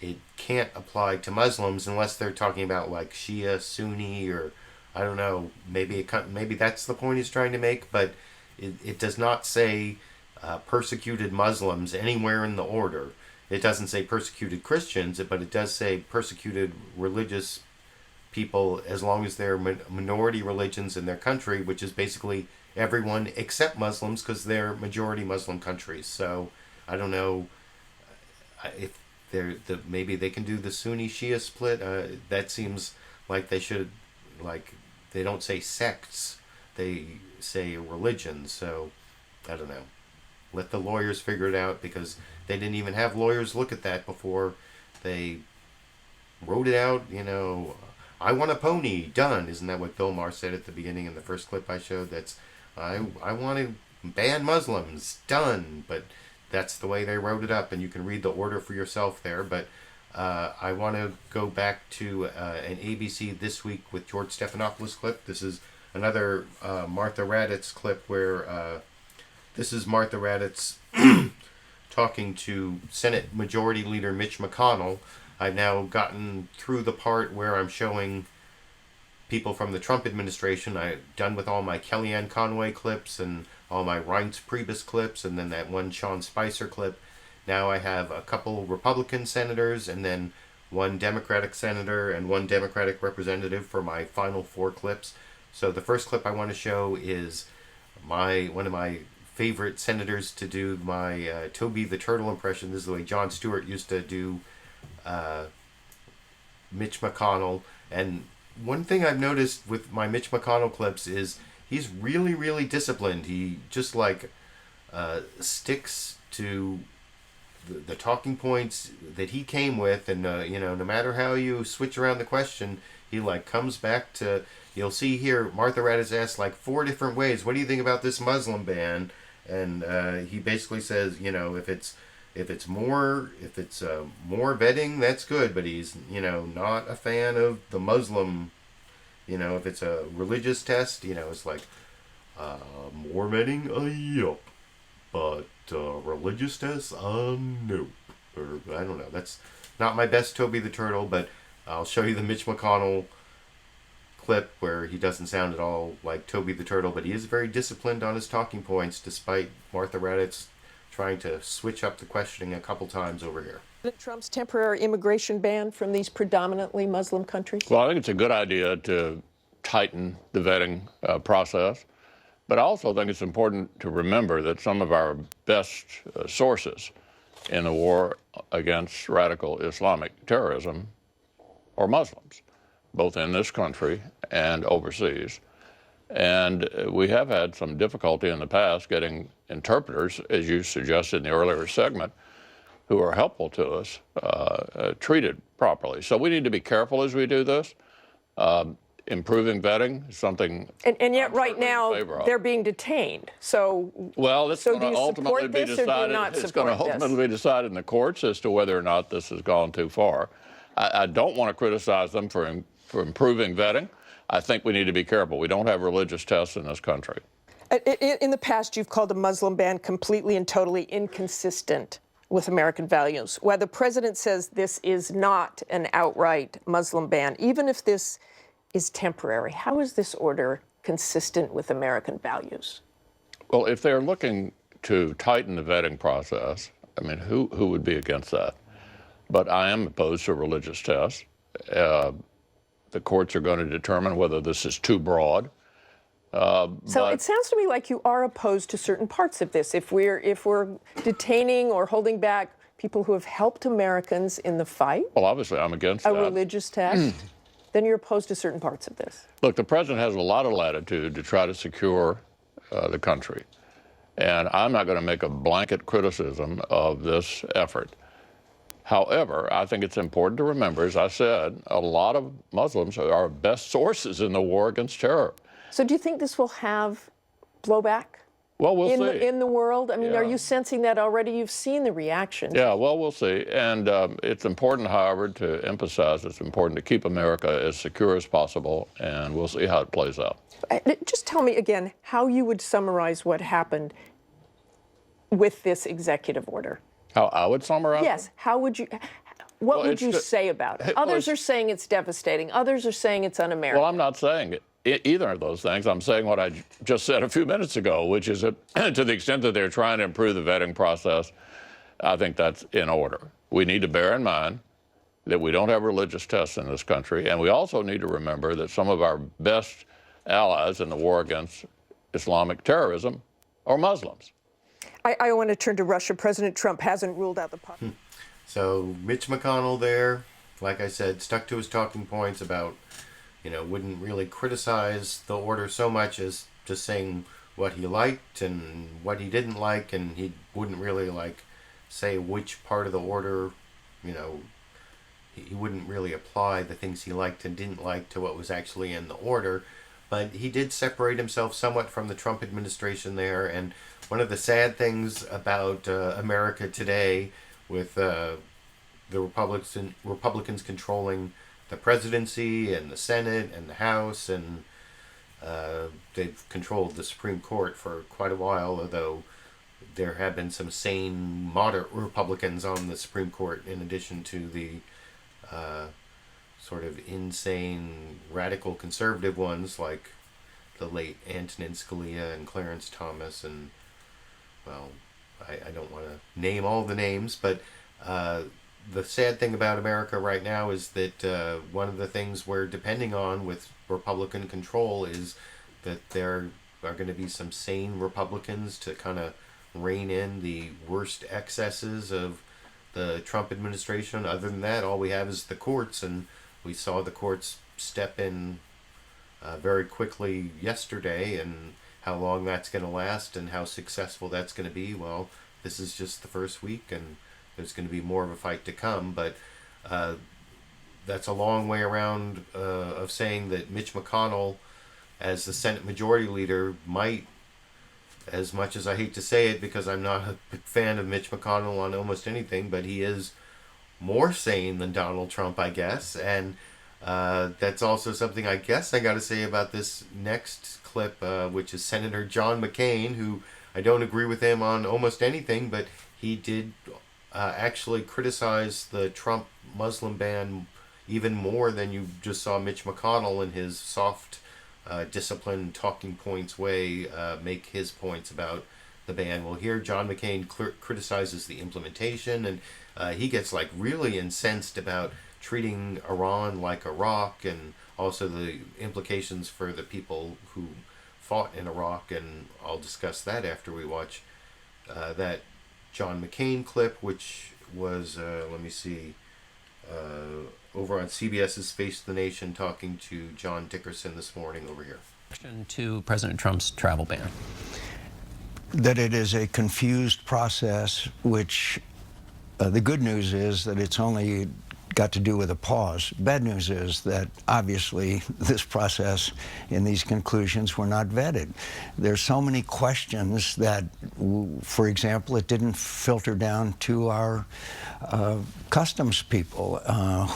it can't apply to Muslims unless they're talking about like Shia, Sunni, or I don't know, maybe that's the point he's trying to make, but it does not say persecuted Muslims anywhere in the order. It doesn't say persecuted Christians, but it does say persecuted religious people as long as they're minority religions in their country, which is basically everyone except Muslims because they're majority Muslim countries. So I don't know if maybe they can do the Sunni Shia split. That seems like they should, like, they don't say sects, they say religions. So I don't know. Let the lawyers figure it out, because they didn't even have lawyers look at that before they wrote it out. You know, I want a pony, done. Isn't that what Bill Maher said at the beginning in the first clip I showed? That's, I want to ban Muslims, done. But that's the way they wrote it up, and you can read the order for yourself there. But I want to go back to an ABC This Week with George Stephanopoulos clip. This is another Martha Raddatz clip where this is Martha Raddatz talking to Senate Majority Leader Mitch McConnell. I've now gotten through the part where I'm showing people from the Trump administration. I'm done with all my Kellyanne Conway clips and all my Reince Priebus clips, and then that one Sean Spicer clip. Now I have a couple Republican senators and then one Democratic senator and one Democratic representative for my final 4 clips. So the first clip I want to show is one of my favorite senators to do my Toby the Turtle impression. This is the way Jon Stewart used to do Mitch McConnell. And one thing I've noticed with my Mitch McConnell clips is he's really, really disciplined. He just like sticks to the talking points that he came with, and you know, no matter how you switch around the question, he like comes back to. You'll see here Martha Raddatz asked like 4 different ways, what do you think about this Muslim ban? And he basically says, you know, if it's If it's more vetting, that's good. But he's, not a fan of the Muslim. If it's a religious test, it's like more vetting, yup. But religious tests, nope. Or I don't know. That's not my best Toby the Turtle, but I'll show you the Mitch McConnell clip where he doesn't sound at all like Toby the Turtle, but he is very disciplined on his talking points, despite Martha Raddatz trying to switch up the questioning a couple times over here. President Trump's temporary immigration ban from these predominantly Muslim countries? Well, I think it's a good idea to tighten the vetting process. But I also think it's important to remember that some of our best sources in the war against radical Islamic terrorism are Muslims, both in this country and overseas. And we have had some difficulty in the past getting interpreters, as you suggested in the earlier segment, who are helpful to us, treated properly. So we need to be careful as we do this. Improving vetting is something. And yet, right now, they're being detained. So, well, it's going to do you ultimately support be this, or do you decided. not It's going to support ultimately be decided in the courts as to whether or not this has gone too far. I don't want to criticize them for improving vetting. I think we need to be careful. We don't have religious tests in this country. In the past, you've called a Muslim ban completely and totally inconsistent with American values. While the president says this is not an outright Muslim ban, even if this is temporary, how is this order consistent with American values? Well, if they're looking to tighten the vetting process, I mean, who would be against that? But I am opposed to religious tests. The courts are going to determine whether this is too broad. So it sounds to me like you are opposed to certain parts of this. If we're detaining or holding back people who have helped Americans in the fight, well, obviously I'm against that. A religious test, then you're opposed to certain parts of this. Look, the president has a lot of latitude to try to secure the country. And I'm not going to make a blanket criticism of this effort. However, I think it's important to remember, as I said, a lot of Muslims are our best sources in the war against terror. So do you think this will have blowback? Well, we'll see. In the world? I mean, Yeah. Are you sensing that already? You've seen the reactions. Yeah, well, we'll see. And it's important, however, to emphasize it's important to keep America as secure as possible, and we'll see how it plays out. Just tell me again how you would summarize what happened with this executive order. How I would summarize it? Yes. How would you? What would you say about it? Others are saying it's devastating. Others are saying it's un-American. Well, I'm not saying either of those things. I'm saying what I just said a few minutes ago, which is that to the extent that they're trying to improve the vetting process, I think that's in order. We need to bear in mind that we don't have religious tests in this country, and we also need to remember that some of our best allies in the war against Islamic terrorism are Muslims. I want to turn to Russia. President Trump hasn't ruled out the possibility. So Mitch McConnell there, like I said, stuck to his talking points about, wouldn't really criticize the order so much as just saying what he liked and what he didn't like, and he wouldn't really say which part of the order, he wouldn't really apply the things he liked and didn't like to what was actually in the order. But he did separate himself somewhat from the Trump administration there, and one of the sad things about America today, with the Republicans controlling the presidency and the Senate and the House, and they've controlled the Supreme Court for quite a while, although there have been some sane, moderate Republicans on the Supreme Court in addition to the sort of insane, radical conservative ones like the late Antonin Scalia and Clarence Thomas, and, well, I don't want to name all the names, but the sad thing about America right now is that one of the things we're depending on with Republican control is that there are going to be some sane Republicans to kind of rein in the worst excesses of the Trump administration. Other than that, all we have is the courts, and we saw the courts step in very quickly yesterday, and how long that's going to last and how successful that's going to be, well, this is just the first week, and there's going to be more of a fight to come. But that's a long way around of saying that Mitch McConnell, as the Senate Majority Leader, might as much as I hate to say it, because I'm not a big fan of Mitch McConnell on almost anything, but he is more sane than Donald Trump, I guess. And that's also something I guess I got to say about this next clip, which is Senator John McCain, who I don't agree with him on almost anything, but he did actually criticize the Trump Muslim ban even more than you just saw Mitch McConnell in his soft, disciplined talking points way make his points about the ban. Well, here John McCain criticizes the implementation, and he gets like really incensed about treating Iran like Iraq, and also the implications for the people who fought in Iraq, and I'll discuss that after we watch that John McCain clip, which was, let me see, over on CBS's Face the Nation, talking to John Dickerson this morning over here. To President Trump's travel ban. That it is a confused process, which the good news is that it's only got to do with a pause. Bad news is that obviously this process and these conclusions were not vetted. There's so many questions that, for example, it didn't filter down to our customs people,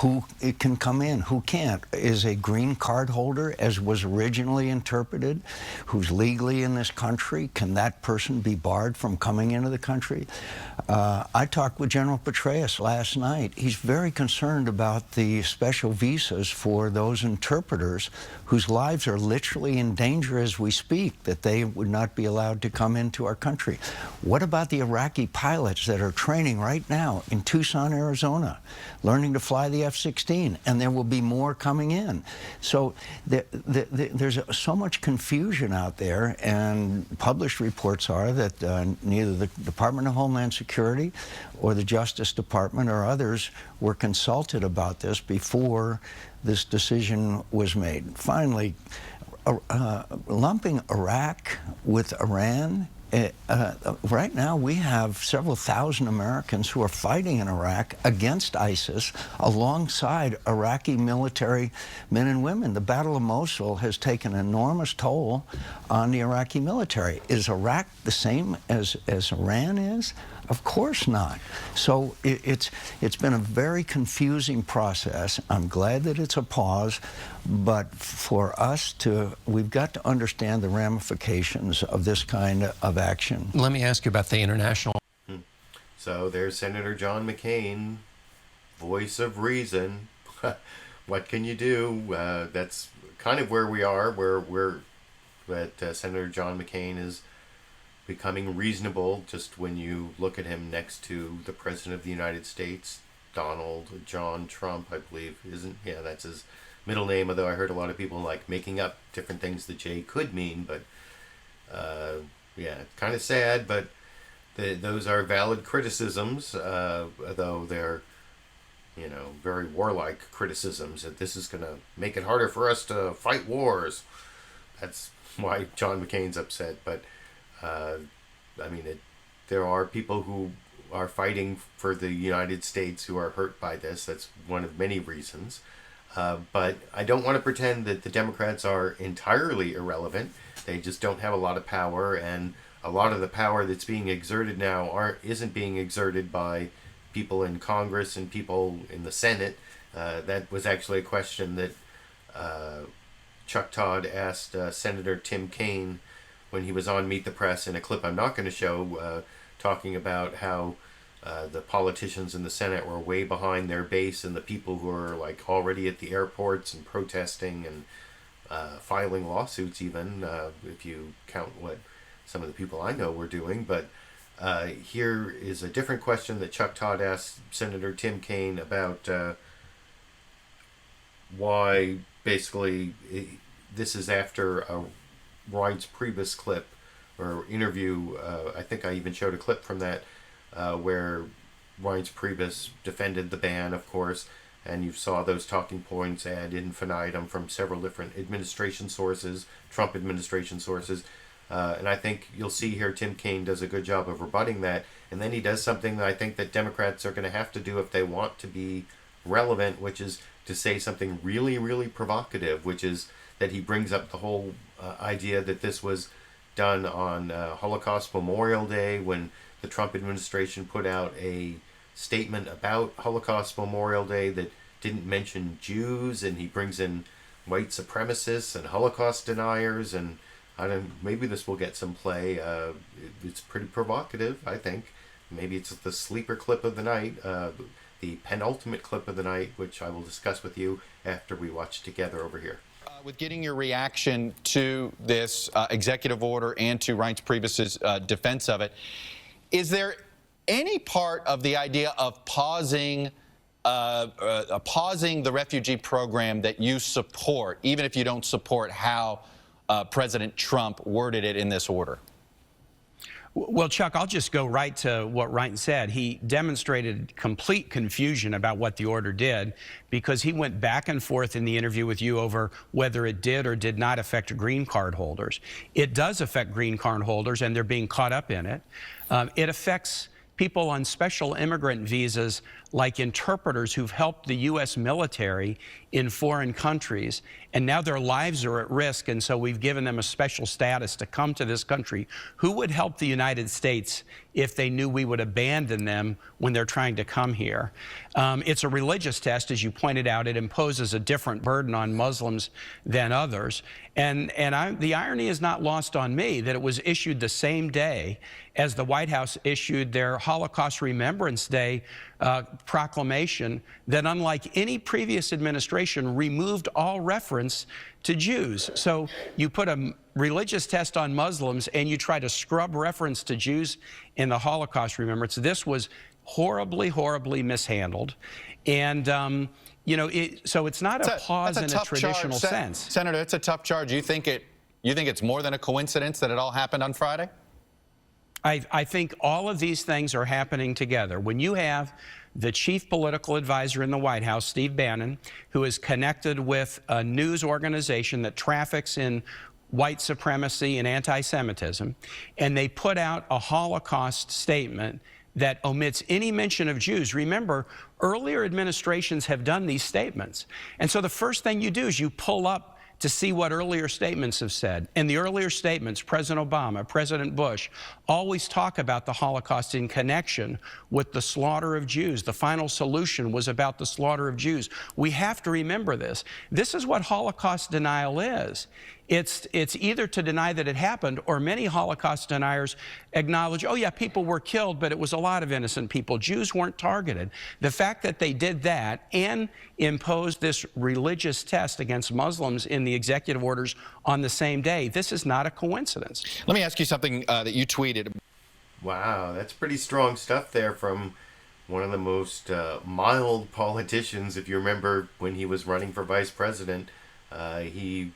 who it can come in, who can't. Is a green card holder, as was originally interpreted, who's legally in this country, can that person be barred from coming into the country? I talked with General Petraeus last night. He's very concerned about the special visas for those interpreters whose lives are literally in danger as we speak, that they would not be allowed to come into our country. What about the Iraqi pilots that are training right now in Tucson, Arizona, learning to fly the F-16, and there will be more coming in? So there's so much confusion out there, and published reports are that neither the Department of Homeland Security or the Justice Department or others were consulted about this before this decision was made. Finally, lumping Iraq with Iran, right now we have several thousand Americans who are fighting in Iraq against ISIS alongside Iraqi military men and women. The Battle of Mosul has taken an enormous toll on the Iraqi military. Is Iraq the same as Iran is? Of course not. So it's been a very confusing process. I'm glad that it's a pause, but for us we've got to understand the ramifications of this kind of action. Let me ask you about the international. So there's Senator John McCain, voice of reason. What can you do? That's kind of where we are, that Senator John McCain is becoming reasonable just when you look at him next to the President of the United States, Donald John Trump, I believe, yeah, that's his middle name, although I heard a lot of people like making up different things the J could mean, but yeah, kind of sad, but those are valid criticisms, though they're, you know, very warlike criticisms, that this is going to make it harder for us to fight wars. That's why John McCain's upset, but I mean, there are people who are fighting for the United States who are hurt by this. That's one of many reasons. But I don't want to pretend that the Democrats are entirely irrelevant. They just don't have a lot of power, and a lot of the power that's being exerted now isn't being exerted by people in Congress and people in the Senate. That was actually a question that Chuck Todd asked Senator Tim Kaine when he was on Meet the Press, in a clip I'm not going to show, talking about how the politicians in the Senate were way behind their base, and the people who are like already at the airports and protesting and filing lawsuits even, if you count what some of the people I know were doing. But here is a different question that Chuck Todd asked Senator Tim Kaine about why basically this is after a Reince Priebus clip or interview. I think I even showed a clip from that where Reince Priebus defended the ban, of course, and you saw those talking points ad infinitum from several different administration sources, Trump administration sources, and I think you'll see here Tim Kaine does a good job of rebutting that, and then he does something that I think that Democrats are going to have to do if they want to be relevant, which is to say something really, really provocative, which is that he brings up the whole idea that this was done on Holocaust Memorial Day, when the Trump administration put out a statement about Holocaust Memorial Day that didn't mention Jews, and he brings in white supremacists and Holocaust deniers, and maybe this will get some play. It's pretty provocative, I think. Maybe it's the sleeper clip of the night, the penultimate clip of the night, which I will discuss with you after we watch together over here. With getting your reaction to this executive order and to Reince Priebus's defense of it, is there any part of the idea of pausing the refugee program that you support, even if you don't support how President Trump worded it in this order? Well, Chuck, I'll just go right to what Reince said. He demonstrated complete confusion about what the order did, because he went back and forth in the interview with you over whether it did or did not affect green card holders. It does affect green card holders, and they're being caught up in it. It affects people on special immigrant visas, like interpreters who've helped the U.S. military in foreign countries, and now their lives are at risk, and so we've given them a special status to come to this country. Who would help the United States if they knew we would abandon them when they're trying to come here? It's a religious test, as you pointed out. It imposes a different burden on Muslims than others. And the irony is not lost on me that it was issued the same day as the White House issued their Holocaust Remembrance Day proclamation that, unlike any previous administration, removed all reference to Jews. So you put a religious test on Muslims and you try to scrub reference to Jews in the Holocaust Remembrance. This was horribly, horribly mishandled. And, you know, so it's not a pause in a traditional sense. Senator, it's a tough charge. You think it's more than a coincidence that it all happened on Friday? I think all of these things are happening together. When you have the chief political advisor in the White House, Steve Bannon, who is connected with a news organization that traffics in white supremacy and anti-Semitism, and they put out a Holocaust statement that omits any mention of Jews. Remember, earlier administrations have done these statements. And so the first thing you do is you pull up to see what earlier statements have said. And the earlier statements, President Obama, President Bush, always talk about the Holocaust in connection with the slaughter of Jews. The final solution was about the slaughter of Jews. We have to remember this. This is what Holocaust denial is. It's either to deny that it happened, or many Holocaust deniers acknowledge, oh yeah, people were killed, but it was a lot of innocent people. Jews weren't targeted. The fact that they did that and imposed this religious test against Muslims in the executive orders on the same day, this is not a coincidence. Let me ask you something that you tweeted. Wow, that's pretty strong stuff there from one of the most mild politicians. If you remember when he was running for vice president, he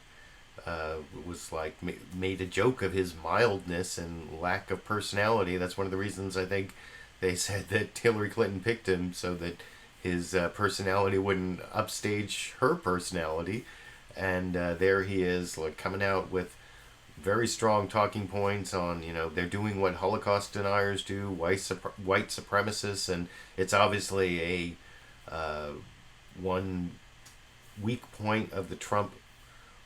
was like made a joke of his mildness and lack of personality. That's one of the reasons I think they said that Hillary Clinton picked him, so that his personality wouldn't upstage her personality. And there he is, like, coming out with very strong talking points on, you know, they're doing what Holocaust deniers do, white supremacists, and it's obviously a one weak point of the Trump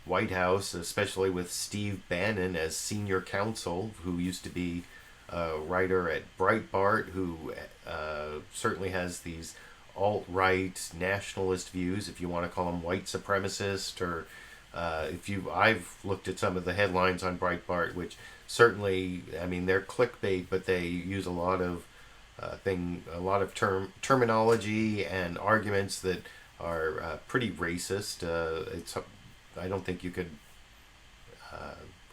White House, especially with Steve Bannon as senior counsel, who used to be a writer at Breitbart, who certainly has these alt-right nationalist views, if you want to call them white supremacist, or I've looked at some of the headlines on Breitbart, which certainly, I mean, they're clickbait, but they use a lot of terminology and arguments that are pretty racist. I don't think you could.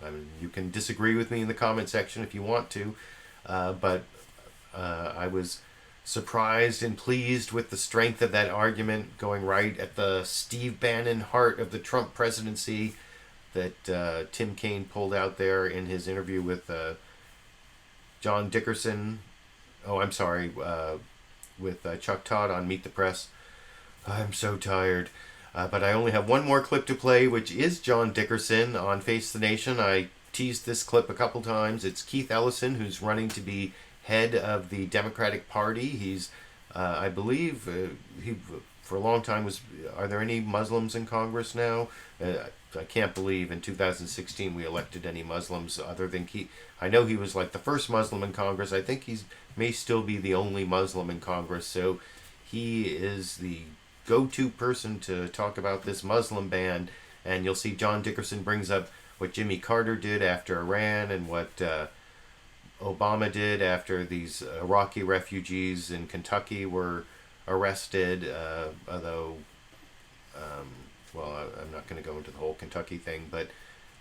I mean, you can disagree with me in the comment section if you want to, but I was surprised and pleased with the strength of that argument, going right at the Steve Bannon heart of the Trump presidency that Tim Kaine pulled out there in his interview with John Dickerson. Oh, I'm sorry, with Chuck Todd on Meet the Press. I'm so tired. But I only have one more clip to play, which is John Dickerson on Face the Nation. I teased this clip a couple times. It's Keith Ellison, who's running to be head of the Democratic Party. He's, I believe, he for a long time was, are there any Muslims in Congress now? I can't believe in 2016 we elected any Muslims other than Keith. I know he was like the first Muslim in Congress. I think he may still be the only Muslim in Congress. So he is the go-to person to talk about this Muslim ban. And you'll see John Dickerson brings up what Jimmy Carter did after Iran and what Obama did after these Iraqi refugees in Kentucky were arrested, although, well, I'm not going to go into the whole Kentucky thing, but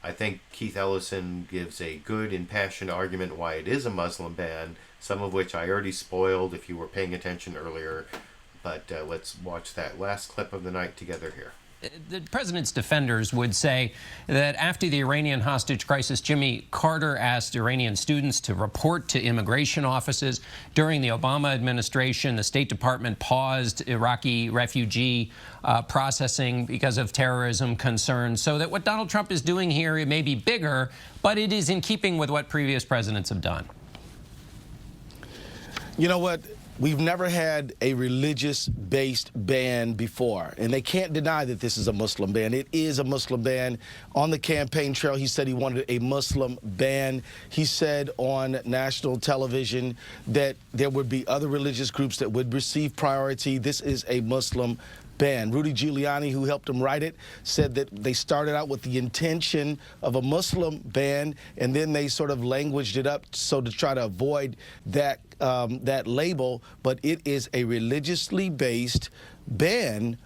I think Keith Ellison gives a good, impassioned argument why it is a Muslim ban, some of which I already spoiled if you were paying attention earlier, but let's watch that last clip of the night together here. The president's defenders would say that after the Iranian hostage crisis, Jimmy Carter asked Iranian students to report to immigration offices. During the Obama administration, the State Department paused Iraqi refugee processing because of terrorism concerns. So that what Donald Trump is doing here, it may be bigger, but it is in keeping with what previous presidents have done. You know what? We've never had a religious-based ban before, and they can't deny that this is a Muslim ban. It is a Muslim ban. On the campaign trail, he said he wanted a Muslim ban. He said on national television that there would be other religious groups that would receive priority. This is a Muslim ban. Rudy Giuliani, who helped him write it, said that they started out with the intention of a Muslim ban, and then they sort of languaged it up so to try to avoid that that label. But it is a religiously based ban,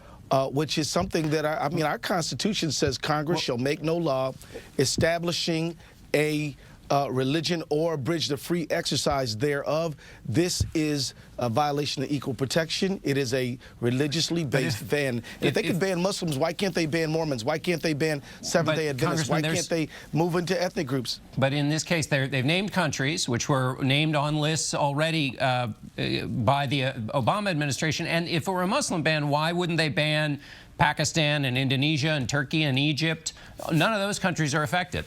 which is something that I mean, our Constitution says Congress shall make no law establishing a religion or abridge the free exercise thereof. This is a violation of equal protection. It is a religiously based ban. And if they can ban Muslims, why can't they ban Mormons? Why can't they ban Seventh-day Adventists? Why can't they move into ethnic groups? But in this case, they've named countries which were named on lists already by the Obama administration. And if it were a Muslim ban, why wouldn't they ban Pakistan and Indonesia and Turkey and Egypt? None of those countries are affected.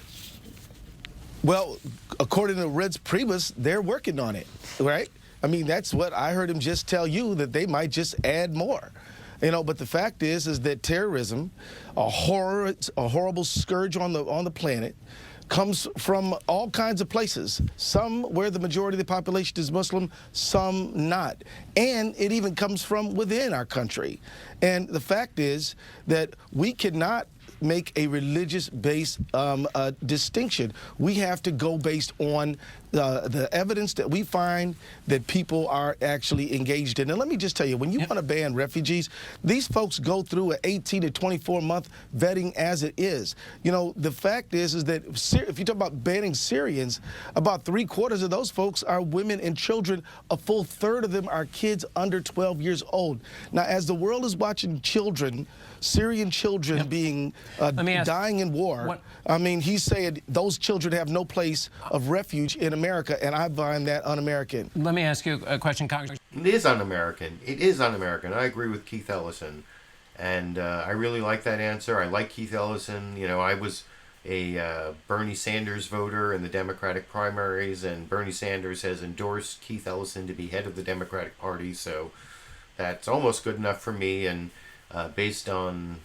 Well, according to Reince Priebus, they're working on it, right? I mean, that's what I heard him just tell you, that they might just add more. You know, but the fact is that terrorism, a horrible scourge on the planet, comes from all kinds of places, some where the majority of the population is Muslim, some not. And it even comes from within our country. And the fact is that we cannot make a religious-based distinction. We have to go based on the evidence that we find that people are actually engaged in. And let me just tell you, when you want to ban refugees, these folks go through an 18 to 24-month vetting as it is. You know, the fact is that if you talk about banning Syrians, about 3/4 of those folks are women and children. A full third of them are kids under 12 years old. Now, as the world is watching children, Syrian children being dying in war, I mean, he's saying those children have no place of refuge in America, and I find that un-American. Let me ask you a question, Congressman. It is un-American. It is un-American. I agree with Keith Ellison, and I really like that answer. I like Keith Ellison. You know, I was a Bernie Sanders voter in the Democratic primaries, and Bernie Sanders has endorsed Keith Ellison to be head of the Democratic Party, so that's almost good enough for me. And based on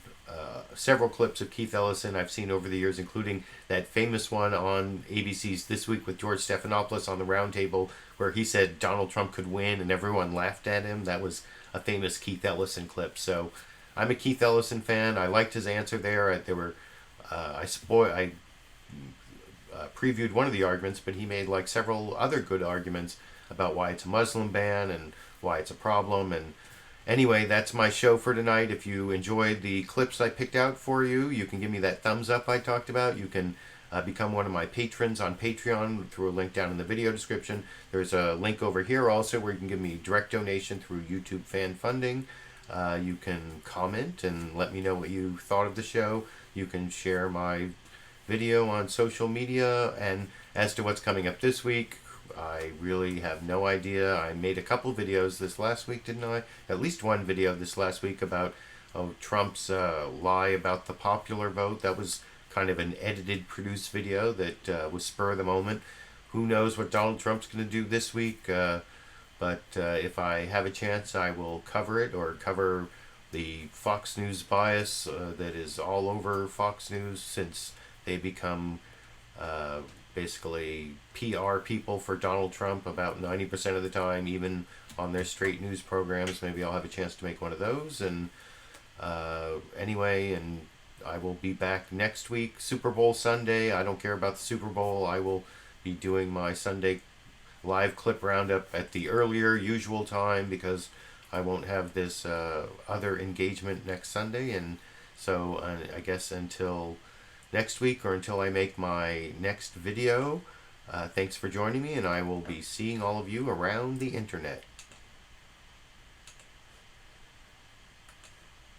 several clips of Keith Ellison I've seen over the years, including that famous one on ABC's This Week with George Stephanopoulos on the Roundtable, where he said Donald Trump could win and everyone laughed at him. That was a famous Keith Ellison clip. So I'm a Keith Ellison fan. I liked his answer there. I previewed one of the arguments, but he made like several other good arguments about why it's a Muslim ban and why it's a problem. And anyway, that's my show for tonight. If you enjoyed the clips I picked out for you, you can give me that thumbs up I talked about. You can become one of my patrons on Patreon through a link down in the video description. There's a link over here also where you can give me direct donation through YouTube fan funding. You can comment and let me know what you thought of the show. You can share my video on social media. And as to what's coming up this week, I really have no idea. I made a couple videos this last week, didn't I? At least one video this last week about Trump's lie about the popular vote. That was kind of an edited, produced video that was spur of the moment. Who knows what Donald Trump's going to do this week? But if I have a chance, I will cover it or cover the Fox News bias that is all over Fox News since they become basically PR people for Donald Trump about 90% of the time, even on their straight news programs. Maybe I'll have a chance to make one of those. And anyway, and I will be back next week, Super Bowl Sunday. I don't care about the Super Bowl. I will be doing my Sunday live clip roundup at the earlier usual time because I won't have this other engagement next Sunday. And so I guess until next week or until I make my next video, thanks for joining me, and I will be seeing all of you around the internet.